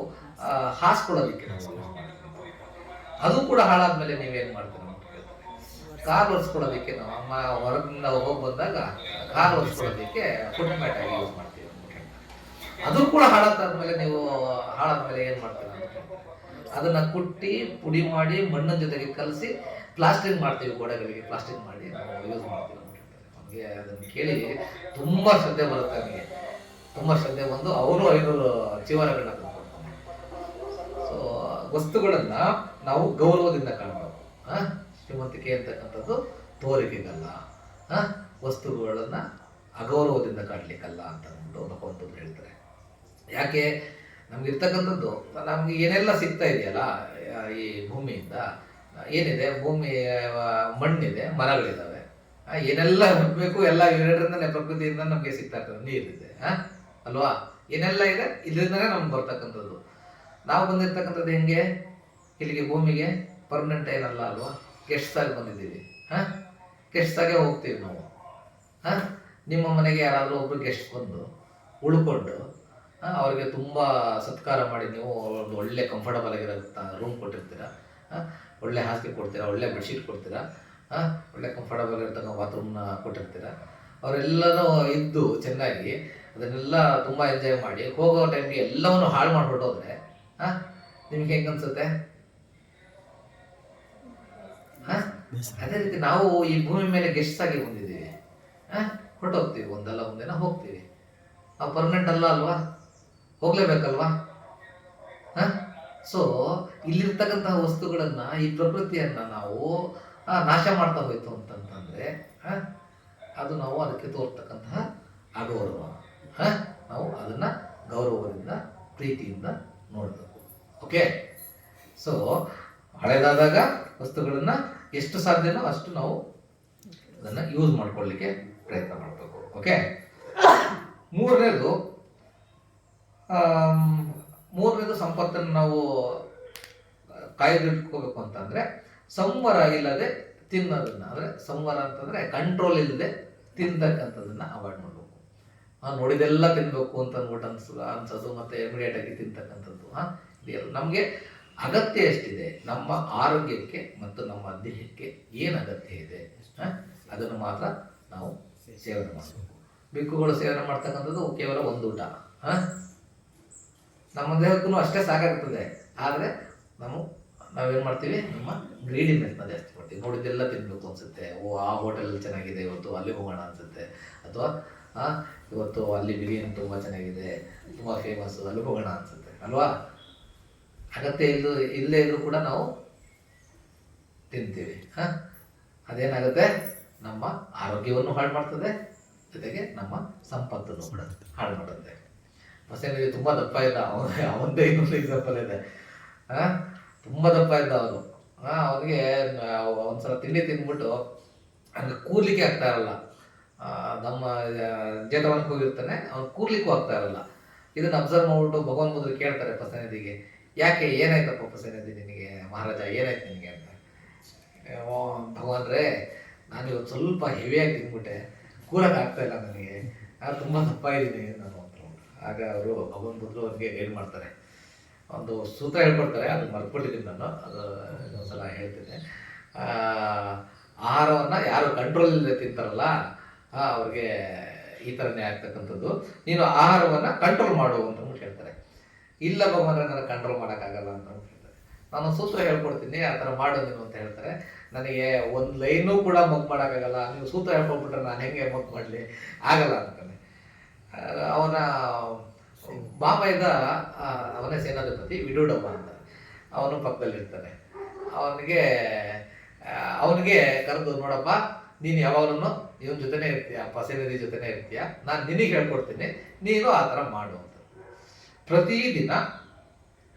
ಹಾಸ್ಕೊಳ್ಳೋದಕ್ಕೆ ನಾವು ಯೂಸ್ ಮಾಡ್ತೀವಿ. ಅದು ಕೂಡ ಹಾಳಾದ್ಮೇಲೆ ನೀವೇನು ಮಾಡ್ತೀವಿ ಅಂತ ಹೇಳ್ತಾರೆ. ಕಾರ್ ಒರೆಸ್ಕೊಳ್ಳೋದಕ್ಕೆ ನಾವು ಹೊರಗಿಂದ ಹೋಗಿ ಬಂದಾಗ ಕಾರ್ ಒರೆಸ್ಕೊಳ್ಳೋದಕ್ಕೆ ಫುಟ್ ಮ್ಯಾಟ್ ಆಗಿ ಯೂಸ್ ಮಾಡ್ತೀವಿ ಅಂತ ಹೇಳ್ತಾರೆ. ಅದು ಕೂಡ ಹಾಳಾದ್ಮೇಲೆ ಏನು ಮಾಡ್ತೀವಿ? ಅದನ್ನು ಕುಟ್ಟಿ ಪುಡಿ ಮಾಡಿ ಮಣ್ಣಿನ ಜೊತೆಗೆ ಕಲಸಿ ಪ್ಲಾಸ್ಟರಿಂಗ್ ಮಾಡ್ತೀವಿ, ಗೋಡೆಗಳಿಗೆ ಪ್ಲಾಸ್ಟರಿಂಗ್ ಮಾಡಿ ನಾವು ಯೂಸ್ ಮಾಡ್ತೀವಿ ಅಂತ ಹೇಳ್ತಾರೆ. ನಮಗೆ ಅದನ್ನು ಕೇಳಿ ತುಂಬ ಶ್ರದ್ಧೆ ಬರುತ್ತೆ. ನನಗೆ ತುಂಬ ಶ್ರದ್ಧೆ ಬಂದು ಅವರು 500 ಚಿವಾರಗಳನ್ನ ತಂದುಕೊಡ್ತಾರೆ. ಸೊ ವಸ್ತುಗಳನ್ನು ನಾವು ಗೌರವದಿಂದ ಕಾಣಬೇಕು. ಶ್ರೀಮಂತಿಕೆ ಅಂತಕ್ಕಂಥದ್ದು ತೋರಿಕೆಗಲ್ಲ, ವಸ್ತುಗಳನ್ನು ಅಗೌರವದಿಂದ ಕಾಡಲಿಕ್ಕಲ್ಲ ಅಂತ ಅಂದ್ಬಿಟ್ಟು ಭಗವಂತರು ಹೇಳ್ತಾರೆ. ಯಾಕೆ ನಮಗಿರ್ತಕ್ಕಂಥದ್ದು ನಮಗೆ ಏನೆಲ್ಲ ಸಿಗ್ತಾ ಇದೆಯಲ್ಲ ಈ ಭೂಮಿಯಿಂದ, ಏನಿದೆ ಭೂಮಿ, ಮಣ್ಣಿದೆ, ಮರಗಳಿದ್ದಾವೆ, ಏನೆಲ್ಲ ಬೇಕು ಎಲ್ಲ ಇವೆರಡರಿಂದನೇ ಪ್ರಕೃತಿಯಿಂದ ನಮಗೆ ಸಿಗ್ತಾ ಇರ್ತದೆ. ನೀರಿದೆ ಅಲ್ವಾ, ಏನೆಲ್ಲ ಇದೆ ಇದರಿಂದನೇ ನಮ್ಗೆ ಬರ್ತಕ್ಕಂಥದ್ದು. ನಾವು ಬಂದಿರ್ತಕ್ಕಂಥದ್ದು ಹೆಂಗೆ ಇಲ್ಲಿಗೆ ಭೂಮಿಗೆ ಪರ್ಮನೆಂಟ್ ಏನಲ್ಲ ಅಲ್ವಾ, ಗೆಸ್ಟ್ಸಾಗಿ ಬಂದಿದ್ದೀವಿ, ಗೆಸ್ಟ್ಸಾಗೆ ಹೋಗ್ತೀವಿ ನಾವು. ನಿಮ್ಮ ಮನೆಗೆ ಯಾರಾದರೂ ಒಬ್ರು ಗೆಸ್ಟ್ ಬಂದು ಉಳ್ಕೊಂಡು ಅವ್ರಿಗೆ ತುಂಬ ಸತ್ಕಾರ ಮಾಡಿ ನೀವು ಒಂದು ಒಳ್ಳೆ ಕಂಫರ್ಟಬಲ್ ಆಗಿರೋ ರೂಮ್ ಕೊಟ್ಟಿರ್ತೀರ, ಒಳ್ಳೆ ಹಾಸಿಗೆ ಕೊಡ್ತೀರಾ, ಒಳ್ಳೆ ಬೆಡ್ಶೀಟ್ ಕೊಡ್ತೀರಾ, ಒಳ್ಳೆ ಕಂಫರ್ಟಬಲ್ ಇರ್ತಕ್ಕಂಥ ಬಾತ್ರೂಮ್ನ ಕೊಟ್ಟಿರ್ತೀರ. ಅವರೆಲ್ಲರೂ ಇದ್ದು ಚೆನ್ನಾಗಿ ಅದನ್ನೆಲ್ಲ ತುಂಬ ಎಂಜಾಯ್ ಮಾಡಿ ಹೋಗೋ ಟೈಮ್ಗೆ ಎಲ್ಲವನ್ನು ಹಾಳು ಮಾಡಿಬಿಟ್ಟೋದ್ರೆ ನಿಮ್ಗೆ ಹೆಂಗೆ ಅನ್ಸುತ್ತೆ? ಅದೇ ರೀತಿ ನಾವು ಈ ಭೂಮಿ ಮೇಲೆ ಗೆಸ್ಟ್ ಆಗಿ ಬಂದಿದ್ದೀವಿ, ಹೊರಟೋಗ್ತೀವಿ, ಒಂದಲ್ಲ ಒಂದಿನ ಹೋಗ್ತೀವಿ. ನಾವು ಪರ್ಮನೆಂಟ್ ಅಲ್ಲ ಅಲ್ವಾ, ಹೋಗ್ಲೇಬೇಕಲ್ವಾ. ಸೊ ಇಲ್ಲಿರ್ತಕ್ಕಂತಹ ವಸ್ತುಗಳನ್ನ, ಈ ಪ್ರಕೃತಿಯನ್ನ ನಾವು ನಾಶ ಮಾಡ್ತಾ ಹೋಯ್ತು ಅಂತಂತಂದ್ರೆ ಅದು ನಾವು ಅದಕ್ಕೆ ತೋರ್ತಕ್ಕಂತಹ ಅಗೌರವ. ನಾವು ಅದನ್ನ ಗೌರವದಿಂದ ಪ್ರೀತಿಯಿಂದ ನೋಡಬೇಕು. ಓಕೆ, ಸೊ ಹಳೆದಾದಾಗ ವಸ್ತುಗಳನ್ನ ಎಷ್ಟು ಸಾಧ್ಯನೋ ಅಷ್ಟು ನಾವು ಅದನ್ನ ಯೂಸ್ ಮಾಡ್ಕೊಳ್ಳಿಕ್ಕೆ ಪ್ರಯತ್ನ ಮಾಡಬೇಕು. ಓಕೆ, ಮೂರನೇದು ಸಂಪತ್ತನ್ನು ನಾವು ಕಾಯ್ದಿಟ್ಕೋಬೇಕು ಅಂತಂದ್ರೆ ಸಂವರ ಇಲ್ಲದೆ ತಿನ್ನೋದನ್ನ, ಅಂದ್ರೆ ಸಂವರ ಅಂತಂದ್ರೆ ಕಂಟ್ರೋಲ್ ಇಲ್ಲದೆ ತಿಂತಕ್ಕಂಥದನ್ನ ಅವಾಯ್ಡ್ ಮಾಡಬೇಕು. ನೋಡಿದೆಲ್ಲ ತಿನ್ಬೇಕು ಅಂತ ಅಂದ್ಬಿಟ್ಟು ಅನ್ಸೋದು ಮತ್ತೆ ಇಮಿಡಿಯೇಟ್ ಆಗಿ ತಿಂತಕ್ಕಂಥದ್ದು ನಮಗೆ ಅಗತ್ಯ ಎಷ್ಟಿದೆ, ನಮ್ಮ ಆರೋಗ್ಯಕ್ಕೆ ಮತ್ತು ನಮ್ಮ ದೇಹಕ್ಕೆ ಏನು ಅಗತ್ಯ ಇದೆ ಅದನ್ನು ಮಾತ್ರ ನಾವು ಸೇವನೆ ಮಾಡಬೇಕು. ಬಿಕ್ಕುಗಳು ಸೇವನೆ ಮಾಡ್ತಕ್ಕಂಥದ್ದು ಕೇವಲ ಒಂದು ಊಟ, ನಮ್ಮ ದೇಹಕ್ಕೂ ಅಷ್ಟೇ ಸಾಕಾಗ್ತದೆ. ಆದರೆ ನಾವೇನು ಮಾಡ್ತೀವಿ, ನಮ್ಮ ಗ್ರೀಡಿನೆಸ್ನ ಜಾಸ್ತಿ ಮಾಡ್ತೀವಿ. ನೋಡಿದ್ದೆಲ್ಲ ತಿನ್ಬೇಕು ಅನ್ಸುತ್ತೆ, ಆ ಹೋಟೆಲ್ ಚೆನ್ನಾಗಿದೆ ಇವತ್ತು ಅಲ್ಲಿ ಹೋಗೋಣ ಅನ್ಸುತ್ತೆ, ಅಥವಾ ಇವತ್ತು ಅಲ್ಲಿ ಬಿರಿಯಾನಿ ತುಂಬ ಚೆನ್ನಾಗಿದೆ, ತುಂಬ ಫೇಮಸ್, ಅಲ್ಲಿ ಹೋಗೋಣ ಅನ್ಸುತ್ತೆ ಅಲ್ವಾ. ಅಗತ್ಯ ಇಲ್ಲೇ ಇದ್ರೂ ಕೂಡ ನಾವು ತಿಂತೀವಿ. ಅದೇನಾಗುತ್ತೆ, ನಮ್ಮ ಆರೋಗ್ಯವನ್ನು ಹಾಳು ಮಾಡ್ತದೆ, ಜೊತೆಗೆ ನಮ್ಮ ಸಂಪತ್ತನ್ನು ಕೂಡ ಹಾಳು ಮಾಡುತ್ತೆ. ಹೊಸನಿಗೆ ತುಂಬ ದಪ್ಪ ಇದ್ದ, ಅವಂದೇ ಇನ್ನೊಂದು ಎಕ್ಸಾಂಪಲ್ ಇದೆ. ತುಂಬ ದಪ್ಪ ಇದ್ದ ಅವನು. ಅವನಿಗೆ ಒಂದ್ಸಲ ತಿಂಡಿ ತಿಂದ್ಬಿಟ್ಟು ಹಂಗೆ ಕೂರ್ಲಿಕ್ಕೆ ಆಗ್ತಾ ಇರಲ್ಲ. ನಮ್ಮ ಜೇತವನಕ್ಕೆ ಹೋಗಿರ್ತಾನೆ, ಅವ್ನು ಕೂರ್ಲಿಕ್ಕೂ ಆಗ್ತಾ ಇರಲ್ಲ. ಇದನ್ನ ಅಬ್ಸರ್ವ್ ಮಾಡ್ಬಿಟ್ಟು ಭಗವಾನ್ ಮುದ್ರೆ ಕೇಳ್ತಾರೆ ಪ್ರಸನ್ನದಿಗೆ, ಯಾಕೆ ಏನಾಯ್ತಪ್ಪ ಪ್ರಸನ್ನದಿ ನಿನಗೆ, ಮಹಾರಾಜ ಏನಾಯ್ತು ನಿನಗೆ ಅಂತ. ಭಗವಾನ್ರೇ, ನಾನು ಇವತ್ತು ಸ್ವಲ್ಪ ಹೆವಿಯಾಗಿ ತಿಂದ್ಬಿಟ್ಟೆ, ಕೂರಕ್ಕೆ ಆಗ್ತಾ ಇಲ್ಲ ನನಗೆ, ತುಂಬ ದಪ್ಪ ಇದ್ದೀನಿ ನಾನು ಅಂತ. ಆಗ ಅವರು ಭಗವಾನ್ ಬುದ್ಧರು ಅವ್ರಿಗೆ ಗೈಡ್ ಮಾಡ್ತಾರೆ, ಒಂದು ಸೂತ್ರ ಹೇಳ್ಕೊಡ್ತಾರೆ, ಅದು ಮರ್ಕೊಟ್ಟಿದ್ದೀನಿ ನಾನು, ಅದು ಇನ್ನೊಂದ್ಸಲ ಹೇಳ್ತೀನಿ. ಆಹಾರವನ್ನು ಯಾರು ಕಂಟ್ರೋಲ್ ಇಲ್ಲದೆ ತಿಂತಾರಲ್ಲ ಅವ್ರಿಗೆ ಈ ಥರನೇ ಆಗ್ತಕ್ಕಂಥದ್ದು. ನೀನು ಆಹಾರವನ್ನು ಕಂಟ್ರೋಲ್ ಮಾಡು ಅಂತ ಹೇಳ್ತಾರೆ. ಇಲ್ಲ ಭಗವಾನ್ರೆ, ನನಗೆ ಕಂಟ್ರೋಲ್ ಮಾಡೋಕ್ಕಾಗಲ್ಲ ಅಂತ ಹೇಳ್ತಾರೆ. ನಾನು ಸೂತ್ರ ಹೇಳ್ಕೊಡ್ತೀನಿ, ಆ ಥರ ಮಾಡು ನೀನು ಅಂತ ಹೇಳ್ತಾರೆ. ನನಗೆ ಒಂದು ಲೈನೂ ಕೂಡ ಮಗ್ ಮಾಡೋಕ್ಕಾಗಲ್ಲ, ನೀವು ಸೂತ್ರ ಹೇಳ್ಕೊಟ್ಬಿಟ್ರೆ ನಾನು ಹೆಂಗೆ ಮಗ್ ಮಾಡಲಿ, ಆಗಲ್ಲ ಅಂತಾನೆ. ಅವನ ಮಾಮ ಇದ್ದ, ಅವನೇ ಸೇನಾಧಿಪತಿ ವಿಡೂಡಪ್ಪ ಅಂತ, ಅವನು ಪಕ್ಕದಲ್ಲಿರ್ತಾನೆ. ಅವನಿಗೆ ಕರೆದು, ನೋಡಪ್ಪ ನೀನು ಯಾವಾಗಲೂ ಇವನ ಜೊತೆನೇ ಇರ್ತೀಯ, ಪಸೇನದಿ ಜೊತೆನೇ ಇರ್ತೀಯ, ನಾನು ನಿನಗೆ ಹೇಳ್ಕೊಡ್ತೀನಿ, ನೀನು ಆ ಥರ ಮಾಡು ಅಂತ. ಪ್ರತಿದಿನ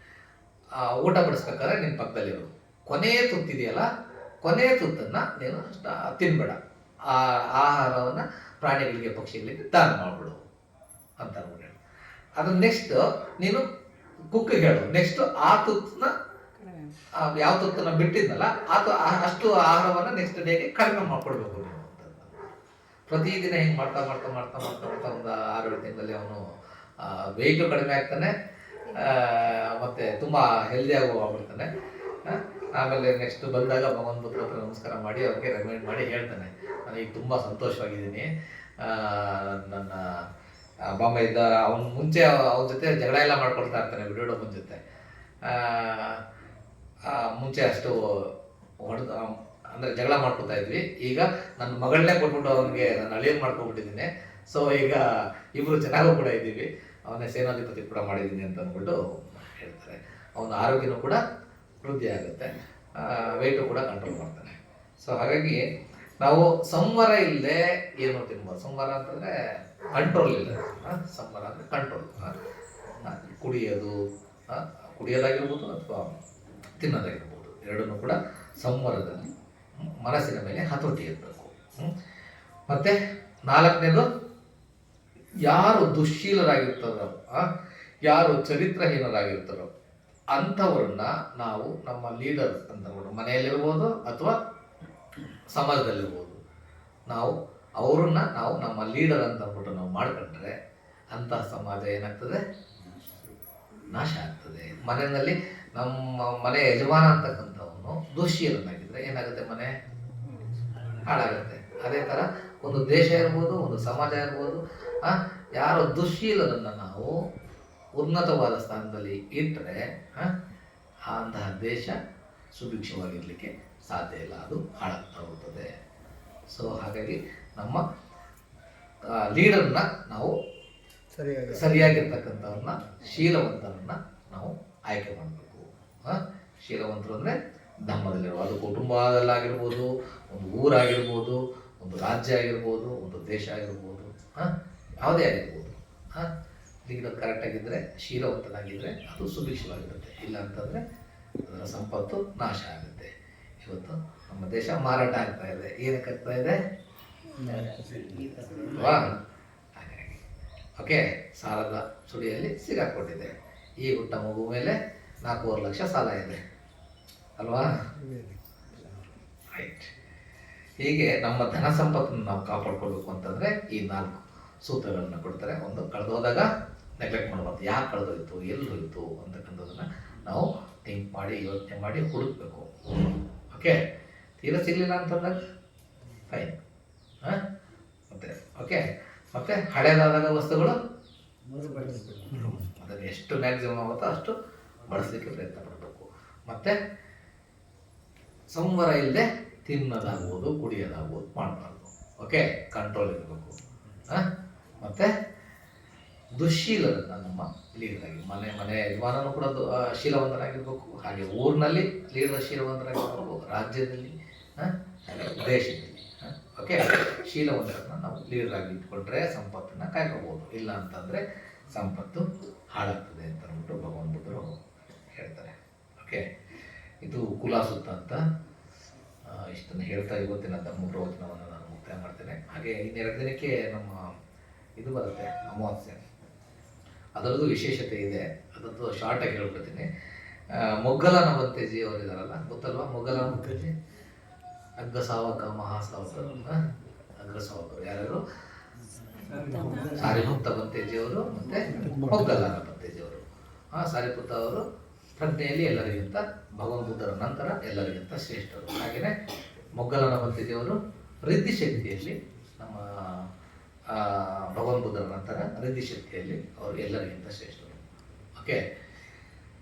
ಊಟ ಬಡಿಸ್ಬೇಕಾದ್ರೆ ನಿನ್ನ ಪಕ್ಕದಲ್ಲಿರು, ಕೊನೆಯ ತುತ್ತಿದೆಯಲ್ಲ, ಕೊನೆಯ ತುತ್ತನ್ನು ನೀನು ತಿನ್ಬೇಡ, ಆ ಆಹಾರವನ್ನು ಪ್ರಾಣಿಗಳಿಗೆ ಪಕ್ಷಿಗಳಿಗೆ ದಾನ ಮಾಡಿಬಿಡು ಅಂತ ಹೇಳಿ. ಅದನ್ನ ನೆಕ್ಸ್ಟ್ ನೀನು ಕುಕ್ಕಿಗೆ ಹೇಳು, ನೆಕ್ಸ್ಟ್ ಆ ತುತ್ತನ್ನ, ಯಾವ ತುತ್ತನ್ನ ಬಿಟ್ಟಿದ್ನಲ್ಲ ಅಷ್ಟು ಆಹಾರವನ್ನು ನೆಕ್ಸ್ಟ್ ಡೇಗೆ ಕಡಿಮೆ ಮಾಡ್ಕೊಡ್ಬೇಕು ನೀವು ಅಂತ. ಪ್ರತಿದಿನ ಹಿಂಗೆ ಮಾಡ್ತಾ ಮಾಡ್ತಾ ಮಾಡ್ತಾ ಮಾಡ್ತಾ ಮಾಡ್ತಾ ಒಂದು 6-7 ತಿಂಗಳಲ್ಲಿ ಅವನು ವೆಯ್ಟು ಕಡಿಮೆ ಆಗ್ತಾನೆ, ಮತ್ತೆ ತುಂಬ ಹೆಲ್ದಿಯಾಗಿ ಆಗ್ಬಿಡ್ತಾನೆ. ಆಮೇಲೆ ನೆಕ್ಸ್ಟ್ ಬಂದಾಗ ಭಗವಾನ್ ಬುದ್ಧರ ಹತ್ರ ನಮಸ್ಕಾರ ಮಾಡಿ ಅವ್ರಿಗೆ ರೆಕಮೆಂಡ್ ಮಾಡಿ ಹೇಳ್ತಾನೆ, ನನಗೆ ತುಂಬ ಸಂತೋಷವಾಗಿದ್ದೀನಿ, ನನ್ನ ಬಾಂಬೆ ಇದ್ದ ಅವನು ಮುಂಚೆ ಅವನ ಜೊತೆ ಜಗಳ ಎಲ್ಲ ಮಾಡ್ಕೊಳ್ತಾ ಇರ್ತಾನೆ ವಿಡೂಡಪ್ಪನ ಜೊತೆ. ಮುಂಚೆ ಅಷ್ಟು ಅಂದರೆ ಜಗಳ ಮಾಡ್ಕೊತಾ ಇದ್ವಿ, ಈಗ ನನ್ನ ಮಗಳನ್ನೇ ಕೊಟ್ಬಿಟ್ಟು ಅವನಿಗೆ ನಾನು ಅಳಿಯನ್ ಮಾಡ್ಕೊಬಿಟ್ಟಿದ್ದೀನಿ. ಸೊ ಈಗ ಇಬ್ಬರು ಚೆನ್ನಾಗೂ ಕೂಡ ಇದ್ದೀವಿ, ಅವನೇ ಸೇನಾಧಿಪತಿ ಕೂಡ ಮಾಡಿದ್ದೀನಿ ಅಂತ ಅಂದ್ಬಿಟ್ಟು ಹೇಳ್ತಾರೆ. ಅವನ ಆರೋಗ್ಯನೂ ಕೂಡ ವೃದ್ಧಿ ಆಗುತ್ತೆ. ವೆಯ್ಟು ಕೂಡ ಕಂಟ್ರೋಲ್ ಮಾಡ್ತಾನೆ. ಸೊ ಹಾಗಾಗಿ ನಾವು ಸಂವರ ಇಲ್ಲದೆ ಏನು ತಿನ್ಬೋದು. ಸಂವರ ಅಂತಂದರೆ ಕಂಟ್ರೋಲ್ ಇಲ್ಲ. ಸಂವರ ಅಂದರೆ ಕಂಟ್ರೋಲ್. ಕುಡಿಯೋದು, ಕುಡಿಯೋದಾಗಿರ್ಬೋದು ಅಥವಾ ತಿನ್ನೋದಾಗಿರ್ಬೋದು, ಎರಡನ್ನೂ ಕೂಡ ಸಂವರದಲ್ಲಿ ಮನಸ್ಸಿನ ಮೇಲೆ ಹತೋಟಿ ಇರಬೇಕು. ಮತ್ತು ನಾಲ್ಕನೇದು, ಯಾರು ದುಶ್ಶೀಲರಾಗಿರ್ತಾರೋ, ಯಾರು ಚರಿತ್ರಹೀನರಾಗಿರ್ತಾರೋ ಅಂಥವ್ರನ್ನ ನಾವು ನಮ್ಮ ಲೀಡರ್ ಅಂತ ಮನೆಯಲ್ಲಿರ್ಬೋದು ಅಥವಾ ಸಮಾಜದಲ್ಲಿರ್ಬೋದು, ನಾವು ಅವ್ರನ್ನ ನಾವು ನಮ್ಮ ಲೀಡರ್ ಅಂತ ಅಂದ್ಬಿಟ್ಟು ನಾವು ಮಾಡ್ಕೊಂಡ್ರೆ ಅಂತಹ ಸಮಾಜ ಏನಾಗ್ತದೆ, ನಾಶ ಆಗ್ತದೆ. ಮನೆಯಲ್ಲಿ ನಮ್ಮ ಮನೆ ಯಜಮಾನ ಅಂತಕ್ಕಂಥವನು ದುಶ್ಶೀಲನಾಗಿದ್ದರೆ ಏನಾಗುತ್ತೆ, ಮನೆ ಹಾಳಾಗುತ್ತೆ. ಅದೇ ಥರ ಒಂದು ದೇಶ ಇರ್ಬೋದು, ಒಂದು ಸಮಾಜ ಇರ್ಬೋದು, ಯಾರೋ ದುಶ್ಶೀಲರನ್ನು ನಾವು ಉನ್ನತವಾದ ಸ್ಥಾನದಲ್ಲಿ ಇಟ್ಟರೆ ಅಂತಹ ದೇಶ ಸುಭಿಕ್ಷವಾಗಿರಲಿಕ್ಕೆ ಸಾಧ್ಯ ಇಲ್ಲ, ಅದು ಹಾಳಾಗ್ತಾ ಹೋಗ್ತದೆ. ಸೊ ಹಾಗಾಗಿ ನಮ್ಮ ಲೀಡರ್ನ ನಾವು ಸರಿಯಾಗಿರ್ತಕ್ಕಂಥವ್ರನ್ನ, ಶೀಲವಂತರನ್ನ ನಾವು ಆಯ್ಕೆ ಮಾಡಬೇಕು. ಶೀಲವಂತರು ಅಂದರೆ ಧರ್ಮದಲ್ಲಿರುವ, ಅದು ಕುಟುಂಬದಲ್ಲಾಗಿರ್ಬೋದು, ಒಂದು ಊರಾಗಿರ್ಬೋದು, ಒಂದು ರಾಜ್ಯ ಆಗಿರ್ಬೋದು, ಒಂದು ದೇಶ ಆಗಿರ್ಬೋದು, ಯಾವುದೇ ಆಗಿರ್ಬೋದು. ಲೀಡರ್ ಕರೆಕ್ಟಾಗಿದ್ದರೆ, ಶೀಲವಂತನಾಗಿದ್ದರೆ ಅದು ಸುಭಿಕ್ಷವಾಗಿರುತ್ತೆ. ಇಲ್ಲ ಅಂತಂದರೆ ಅದರ ಸಂಪತ್ತು ನಾಶ ಆಗುತ್ತೆ. ಇವತ್ತು ನಮ್ಮ ದೇಶ ಮಾರಾಟ ಆಗ್ತಾ ಇದೆ. ಏನಕ್ಕೆ ಆಗ್ತಾ ಇದೆ? ಹಾಗಾಗಿ ಓಕೆ, ಸಾಲದ ಸುಳಿಯಲ್ಲಿ ಸಿಗಾಕೊಂಡಿದೆ. ಈ ಹುಟ್ಟ ಮಗು ಮೇಲೆ 4.5 ಲಕ್ಷ ಸಾಲ ಇದೆ ಅಲ್ವಾ? ರೈಟ್. ಹೀಗೆ ನಮ್ಮ ಧನ ಸಂಪತ್ತನ್ನು ನಾವು ಕಾಪಾಡ್ಕೊಳ್ಬೇಕು ಅಂತಂದರೆ ಈ 4 ಸೂತ್ರಗಳನ್ನು ಕೊಡ್ತಾರೆ. ಒಂದು, ಕಳೆದೋದಾಗ ನೆಗ್ಲೆಕ್ಟ್ ಮಾಡಬಾರ್ದು. ಯಾಕೆ ಕಳೆದೋಯ್ತು, ಎಲ್ಲಿ ಹೋಯಿತು ಅಂತಕ್ಕಂಥದ್ದನ್ನು ನಾವು ಥಿಂಕ್ ಮಾಡಿ, ಯೋಚನೆ ಮಾಡಿ ಹುಡುಕ್ಬೇಕು. ಓಕೆ, ತೀರ ಸಿಗಲಿಲ್ಲ ಅಂತಂದಾಗ ಫೈನ್. ಮತ್ತೆ ಓಕೆ, ಮತ್ತೆ ಹಳೇದಾದಾಗ ವಸ್ತುಗಳು ಅದನ್ನು ಎಷ್ಟು ಮ್ಯಾಕ್ಸಿಮಮ್ ಆಗುತ್ತೋ ಅಷ್ಟು ಬಳಸಲಿಕ್ಕೆ ಪ್ರಯತ್ನ ಪಡಬೇಕು. ಮತ್ತು ಸಂವರ ಇಲ್ಲದೆ ತಿನ್ನೋದಾಗ್ಬೋದು, ಕುಡಿಯೋದಾಗ್ಬೋದು ಮಾಡಬಾರ್ದು. ಓಕೆ, ಕಂಟ್ರೋಲ್ ಇರಬೇಕು. ಮತ್ತು ದುಶ್ಶೀಲರನ್ನು ನಮ್ಮ ಲೀಡರಾಗಿ, ಮನೆ ಯಜಮಾನನೂ ಕೂಡ ಶೀಲವಂತರಾಗಿರ್ಬೇಕು. ಹಾಗೆ ಊರಿನಲ್ಲಿ ಲೀಡರ್ ಶೀಲವಂತರಾಗಿರ್ಬೇಕು, ರಾಜ್ಯದಲ್ಲಿ, ದೇಶದಲ್ಲಿ. ಓಕೆ, ಶೀಲವಂತರನ್ನು ನಾವು ಲೀಡರಾಗಿ ಇಟ್ಕೊಂಡ್ರೆ ಸಂಪತ್ತನ್ನು ಕಾಯ್ಕೋಬೋದು. ಇಲ್ಲ ಅಂತಂದರೆ ಸಂಪತ್ತು ಹಾಳಾಗ್ತದೆ ಅಂತ ಅಂದ್ಬಿಟ್ಟು ಭಗವಾನ್ ಬುದ್ಧರು ಹೇಳ್ತಾರೆ. ಓಕೆ, ಇದು ಕುಲಾಸುತ್ತ ಅಂತ ಇಷ್ಟನ್ನು ಹೇಳ್ತಾ ಇವತ್ತಿನ ಧರ್ಮ ಪ್ರವಚನವನ್ನು ನಾನು ಮುಕ್ತಾಯ ಮಾಡ್ತೇನೆ. ಹಾಗೆ ಇನ್ನೆರಡು ದಿನಕ್ಕೆ ನಮ್ಮ ಇದು ಬರುತ್ತೆ, ಅಮಾವಾಸ್ಯೆ. ಅದರದ್ದು ವಿಶೇಷತೆ ಇದೆ, ಅದರದ್ದು ಶಾರ್ಟಾಗಿ ಹೇಳ್ಬಿಡ್ತೀನಿ. ಮೊಗ್ಗಲ ನವಂತೇಜಿ ಅವರು ಇದ್ದಾರಲ್ಲ, ಗೊತ್ತಲ್ವಾ? ಮೊಗ್ಗಲ ನವಂತೇಜಿ ಅಗ್ಗ ಸಾವಕ, ಮಹಾಸಾವಕರು, ಅಗ್ರ ಸಾವಕರು ಯಾರ್ಯಾರು? ಸಾರಿಪುತ್ತ ಬಂತೇಜಿಯವರು ಮತ್ತು ಮೊಗ್ಗಲ ಬಂತೇಜಿಯವರು. ಸಾರಿಪುತ್ತ ಅವರು ಪ್ರಜ್ಞೆಯಲ್ಲಿ ಎಲ್ಲರಿಗಿಂತ, ಭಗವಾನ್ ಬುದ್ಧರ ನಂತರ ಎಲ್ಲರಿಗಿಂತ ಶ್ರೇಷ್ಠರು. ಹಾಗೆಯೇ ಮೊಗ್ಗಲನ ಬಂತೇಜಿಯವರು ರಿದ್ಧಿಶಕ್ತಿಯಲ್ಲಿ, ನಮ್ಮ ಭಗವಾನ್ ಬುದ್ಧರ ನಂತರ ರಿದ್ಧಿಶಕ್ತಿಯಲ್ಲಿ ಅವರು ಎಲ್ಲರಿಗಿಂತ ಶ್ರೇಷ್ಠರು. ಓಕೆ,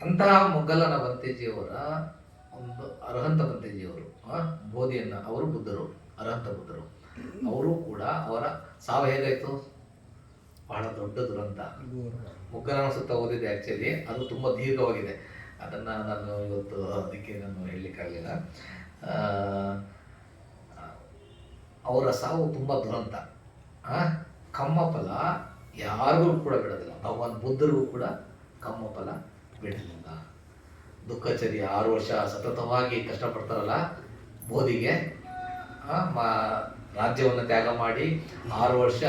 ಅಂತಹ ಮೊಗ್ಗಲನ ಬಂತೇಜಿಯವರ ಒಂದು ಅರ್ಹಂತ ಬಂತೇಜಿಯವರು ಬೋಧಿಯನ್ನು, ಅವರು ಬುದ್ಧರು, ಅರ್ಹಂತ ಬುದ್ಧರು. ಅವರು ಕೂಡ ಅವರ ಸಾವು ಹೇಗಾಯಿತು? ಬಹಳ ದೊಡ್ಡ ದುರಂತ. ಮೊಗ್ಗಲನ ಸುತ್ತ ಓದಿದೆ ಆ್ಯಕ್ಚುಲಿ, ಅದು ತುಂಬ ದೀರ್ಘವಾಗಿದೆ. ಅದನ್ನು ನಾನು ಇವತ್ತು ಅದಕ್ಕೆ ನಾನು ಹೇಳಲಿಕ್ಕಾಗಲಿಲ್ಲ. ಅವರ ಸಾವು ತುಂಬ ದುರಂತ. ಕಮ್ಮಫಲ ಯಾರಿಗೂ ಕೂಡ ಬಿಡೋದಿಲ್ಲ. ಭಗವಾನ್ ಬುದ್ಧರಿಗೂ ಕೂಡ ಕಮ್ಮಫಲ ಬಿಡಲಿಲ್ಲ. ದುಃಖಚರ್ಯ 6 ವರ್ಷ ಸತತವಾಗಿ ಕಷ್ಟಪಡ್ತಾರಲ್ಲ ಬೋಧಿಗೆ, ರಾಜ್ಯವನ್ನು ತ್ಯಾಗ ಮಾಡಿ 6 ವರ್ಷ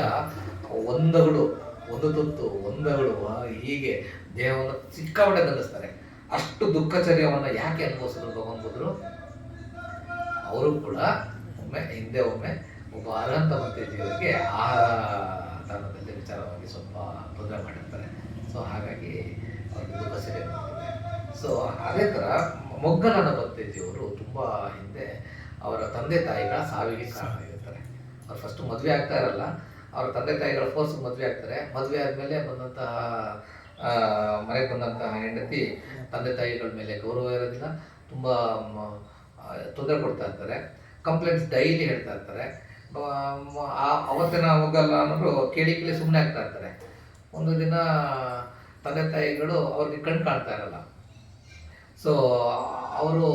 ಒಂದು ತುತ್ತು ಒಂದಗಳು ಹೀಗೆ ದೇಹವನ್ನು ಸಿಕ್ಕಾಪಟ್ಟೆ ದಂಡಿಸ್ತಾರೆ. ಅಷ್ಟು ದುಃಖಚರ್ಯವನ್ನು ಯಾಕೆ ಅನುಭವಿಸಿದ್ರು ಭಗವಾನ್ ಬುದ್ಧರು? ಅವರು ಕೂಡ ಹಿಂದೆ ಒಮ್ಮೆ ಒಬ್ಬ ಅರ್ಹಂತ ಮಂತ್ರಿಯವರಿಗೆ ಆಹಾರ ದಾನದಲ್ಲಿ ವಿಚಾರವಾಗಿ ಸ್ವಲ್ಪ ತೊಂದರೆ ಮಾಡಿರ್ತಾರೆ. ಸೊ ಹಾಗಾಗಿ ಅವ್ರಿಗೆ ದುಃಖಚರ್ಯ ಮಾಡ್ತಾರೆ. ಸೊ ಅದೇ ಥರ ಮೊಗ್ಗಲನ ಬಂತೇಜಿಯವರು ತುಂಬ ಹಿಂದೆ ಅವರ ತಂದೆ ತಾಯಿಗಳ ಸಾವಿಗೆ ಕಾರಣ ಆಗಿರ್ತಾರೆ. ಅವ್ರು ಫಸ್ಟ್ ಮದುವೆ ಆಗ್ತಾ ಇರಲ್ಲ, ಅವರ ತಂದೆ ತಾಯಿಗಳ ಫೋರ್ಸ್ ಮದುವೆ ಆಗ್ತಾರೆ. ಮದುವೆ ಆದಮೇಲೆ ಬಂದಂತಹ ಮನೆಗೆ ಬಂದಂತಹ ಹೆಂಡತಿ ತಂದೆ ತಾಯಿಗಳ ಮೇಲೆ ಗೌರವ ಇರೋದಿಲ್ಲ, ತುಂಬ ತೊಂದರೆ ಕೊಡ್ತಾ ಇರ್ತಾರೆ. ಕಂಪ್ಲೇಂಟ್ಸ್ ಡೈಲಿ ಹೇಳ್ತಾ ಇರ್ತಾರೆ. ಅವತ್ತಿನ ಮೊಗ್ಗಲ್ಲ ಅನ್ನೋರು ಕೇಳಿ ಸುಮ್ಮನೆ ಆಗ್ತಾ ಇರ್ತಾರೆ. ಒಂದು ದಿನ ತಂದೆ ತಾಯಿಗಳು ಅವ್ರಿಗೆ ಕಣ್ಣು ಕಾಣ್ತಾ ಇರಲ್ಲ. ಸೊ ಅವರು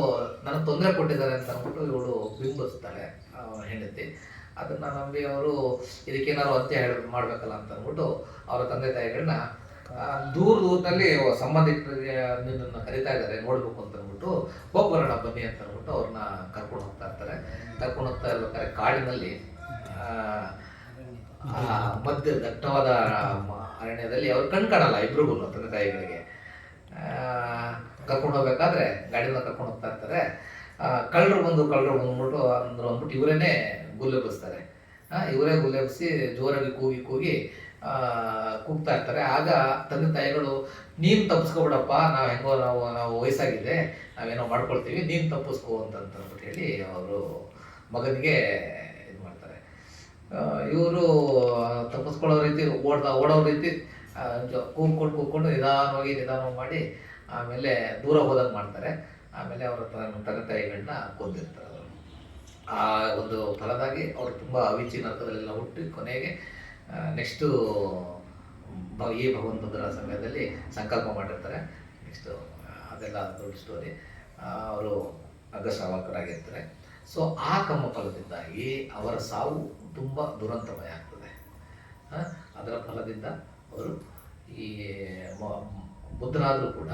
ನನಗೆ ತೊಂದರೆ ಕೊಟ್ಟಿದ್ದಾರೆ ಅಂತ ಅಂದ್ಬಿಟ್ಟು ಇವಳು ಬಿಂಬಿಸ್ತಾಳೆ ಹೆಂಡತಿ. ಅದನ್ನು ನಂಬಿ ಅವರು ಇದಕ್ಕೇನಾದ್ರು ಅಂತ್ಯ ಮಾಡಬೇಕಲ್ಲ ಅಂತ ಅಂದ್ಬಿಟ್ಟು ಅವರ ತಂದೆ ತಾಯಿಗಳನ್ನ ದೂರದಲ್ಲಿ ಸಂಬಂಧಿಕರಿಗೆ ನಿನ್ನನ್ನು ಕರಿತಾ ಇದ್ದಾರೆ ನೋಡ್ಬೇಕು ಅಂತ ಅಂದ್ಬಿಟ್ಟು ಹೋಗ್ಬರೋಣ ಬನ್ನಿ ಅಂತ ಅಂದ್ಬಿಟ್ಟು ಅವ್ರನ್ನ ಕರ್ಕೊಂಡು ಹೋಗ್ತಾ ಇರ್ತಾರೆ. ಕರ್ಕೊಂಡು ಹೋಗ್ತಾ ಇರ್ಬೇಕಾದ್ರೆ ಕಾಡಿನಲ್ಲಿ ಮಧ್ಯ ದಟ್ಟವಾದ ಅರಣ್ಯದಲ್ಲಿ ಅವ್ರು ಕಾಣಲ್ಲ ಇಬ್ರಿಗೂ ತಂದೆ ತಾಯಿಗಳಿಗೆ. ಕರ್ಕೊಂಡು ಹೋಗ್ಬೇಕಾದ್ರೆ ಗಾಡಿನ ಕರ್ಕೊಂಡು ಹೋಗ್ತಾ ಇರ್ತಾರೆ. ಕಳ್ಳರು ಬಂದ್ಬಿಟ್ಟು ಅಂದ್ಬಿಟ್ಟು ಇವರೇನೆ ಗುಲ್ಲೆಬ್ಬಿಸ್ತಾರೆ. ಇವರೇ ಗುಲ್ಲೆಬ್ಬಿಸಿ ಜೋರಾಗಿ ಕೂಗಿ ಕೂಗ್ತಾ ಇರ್ತಾರೆ. ಆಗ ತಂದೆ ತಾಯಿಗಳು ನೀನು ತಪ್ಪಿಸ್ಕೊಬಿಡಪ್ಪ, ನಾವು ವಯಸ್ಸಾಗಿದೆ, ನಾವೇನೋ ಮಾಡ್ಕೊಳ್ತೀವಿ, ನೀನು ತಪ್ಪಿಸ್ಕೋ ಅಂತಂದ್ಬಿಟ್ಟು ಹೇಳಿ ಅವರು ಮಗನಿಗೆ ಇದು ಮಾಡ್ತಾರೆ. ಇವರು ತಪ್ಪಿಸ್ಕೊಳ್ಳೋ ರೀತಿ ಓಡೋ ರೀತಿ ಕೂಗ್ಕೊಂಡು ನಿಧಾನವಾಗಿ ಮಾಡಿ ಆಮೇಲೆ ದೂರ ಹೋದಂಗೆ ಮಾಡ್ತಾರೆ. ಆಮೇಲೆ ಅವರ ತಂದೆ ತಾಯಿಗಳನ್ನ ಕೊಂದಿರ್ತಾರೆ. ಅವರು ಆ ಒಂದು ಫಲದಾಗಿ ಅವರು ತುಂಬ ಅವಿಚಿ ನರಕದಲ್ಲೆಲ್ಲ ಹುಟ್ಟಿ ಕೊನೆಗೆ ನೆಕ್ಸ್ಟು ಈ ಭಗವಂತನ ಸಮಯದಲ್ಲಿ ಸಂಕಲ್ಪ ಮಾಡಿರ್ತಾರೆ. ನೆಕ್ಸ್ಟು ಅದೆಲ್ಲ ದೊಡ್ಡ ಸ್ಟೋರಿ. ಅವರು ಅಗ್ರಶ್ರಾವಕರಾಗಿರ್ತಾರೆ. ಸೊ ಆ ಕಮ್ಮ ಫಲದಿಂದಾಗಿ ಅವರ ಸಾವು ತುಂಬ ದುರಂತಮಯ ಆಗ್ತದೆ. ಅದರ ಫಲದಿಂದ ಅವರು ಈ ಬುದ್ಧರಾದರೂ ಕೂಡ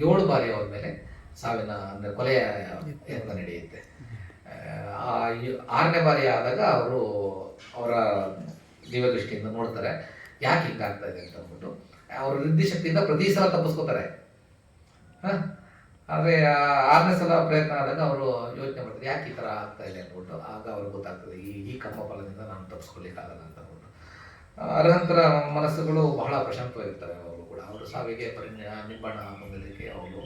7 ಬಾರಿ ಅವ್ರ ಮೇಲೆ ಸಾವಿನ ಅಂದರೆ ಕೊಲೆಯ ಯತ್ನ ನಡೆಯುತ್ತೆ. 6ನೇ ಬಾರಿ ಆದಾಗ ಅವರು ಅವರ ದಿವ್ಯದೃಷ್ಟಿಯಿಂದ ನೋಡ್ತಾರೆ ಯಾಕೆ ಹಿಂಗಾಗ್ತಾ ಇದೆ ಅಂತ ಅಂದ್ಬಿಟ್ಟು. ಅವ್ರ ವೃದ್ಧಿ ಶಕ್ತಿಯಿಂದ ಪ್ರತಿ ಸಲ ತಪ್ಪಿಸ್ಕೋತಾರೆ. ಆದರೆ 6ನೇ ಸಲ ಪ್ರಯತ್ನ ಆದಾಗ ಅವರು ಯೋಚನೆ ಮಾಡ್ತಾರೆ ಯಾಕೆ ಈ ಥರ ಆಗ್ತಾ ಇದೆ ಅಂದ್ಬಿಟ್ಟು. ಆಗ ಅವ್ರಿಗೆ ಗೊತ್ತಾಗ್ತದೆ ಈ ಕರ್ಮ ಫಲದಿಂದ ನಾನು ತಪ್ಪಿಸ್ಕೊಳ್ಳಿಕ್ಕಾಗಲ್ಲ ಅಂತ ಅಂದ್ಬಿಟ್ಟು. ಅರ್ಹಂತರ ಮನಸ್ಸುಗಳು ಬಹಳ ಪ್ರಶಾಂತವಾಗಿರ್ತಾರೆ. ಅವರು ಕೂಡ ಅವರು ಸಾವಿಗೆ ನಿಂಬಾಣ ಹೊಂದಲಿಕ್ಕೆ ಅವರು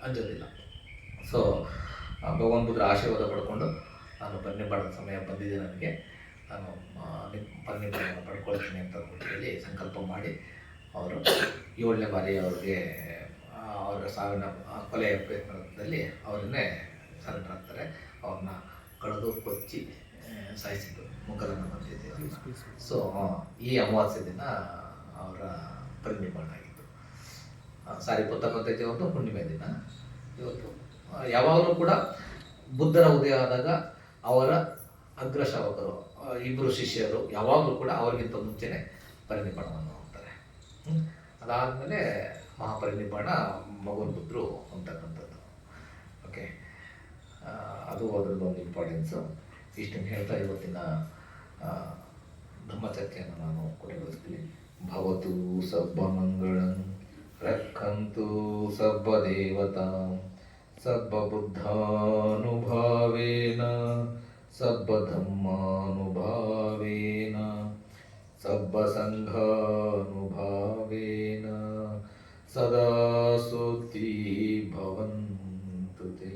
ಅಂಜೋದಿಲ್ಲ. ಸೊ ಭಗವಾನ್ ಬುದ್ಧರ ಆಶೀರ್ವಾದ ಪಡ್ಕೊಂಡು ನಾನು ಪರಿನಿಬ್ಬಾಣದ ಸಮಯ ಬಂದಿದೆ, ನನಗೆ ನಾನು ಪರಿನಿಬ್ಬಾಣವನ್ನು ಪಡ್ಕೊಳ್ತೀನಿ ಅಂತ ಅಂದ್ಬಿಟ್ಟು ಹೇಳಿ ಸಂಕಲ್ಪ ಮಾಡಿ ಅವರು 7ನೇ ಬಾರಿ ಅವ್ರಿಗೆ ಅವರ ಸಾವಿನ ಕೊಲೆಯ ಪ್ರಯತ್ನದಲ್ಲಿ ಅವರನ್ನೇ ಸರೆಂಡರ್ ಆಗ್ತಾರೆ. ಅವ್ರನ್ನ ಕಳೆದು ಕೊಚ್ಚಿ ಸಾಯಿಸಿದ್ದು ಮುಖಲನ್ನ ಬಂದಿದೆ. ಸೊ ಈ ಅಮಾವಾಸ್ಯೆ ದಿನ ಅವರ ಪರಿನಿಬ್ಬಾಣ ಆಗಿತ್ತು. ಸಾರಿಪುತ್ತ ಅವತ್ತು ಹುಣ್ಣಿಮೆ ದಿನ. ಇವತ್ತು ಯಾವಾಗಲೂ ಕೂಡ ಬುದ್ಧರ ಉದಯ ಆದಾಗ ಅವರ ಅಗ್ರಶ್ರಾವಕರು 2 ಶಿಷ್ಯರು ಯಾವಾಗಲೂ ಕೂಡ ಅವರಿಗಿಂತ ಮುಂಚೆನೆ ಪರಿನಿಬ್ಬಾಣವನ್ನು ಹೋಗ್ತಾರೆ. ಅದಾದಮೇಲೆ ಮಹಾಪರಿನಿಬ್ಬಾಣ ಭಗವಾನ್ ಬುದ್ಧರು ಅಂತಕ್ಕಂಥದ್ದು. ಓಕೆ, ಅದು ಅದರದ್ದು ಒಂದು ಇಂಪಾರ್ಟೆನ್ಸು. ಇಷ್ಟನ್ನು ಹೇಳ್ತಾ ಇವತ್ತಿನ ಧರ್ಮಚರ್ಚೆಯನ್ನು ನಾನು ಕೊನೆಗೊಳಿಸ್ತೀನಿ. ಭವತು ಸರ್ವಮಂಗಳಂ ರಕ್ಷಂತು ಸರ್ವದೇವತಾಂ ಸರ್ವಬುದ್ಧಾನುಭಾವೇನ ಸರ್ವಧರ್ಮಾನುಭಾವೇನ ಸರ್ವಸಂಘಾನುಭಾವೇನ ಸದಾ ಸುಖೀ ಭವಂತು ತೇ.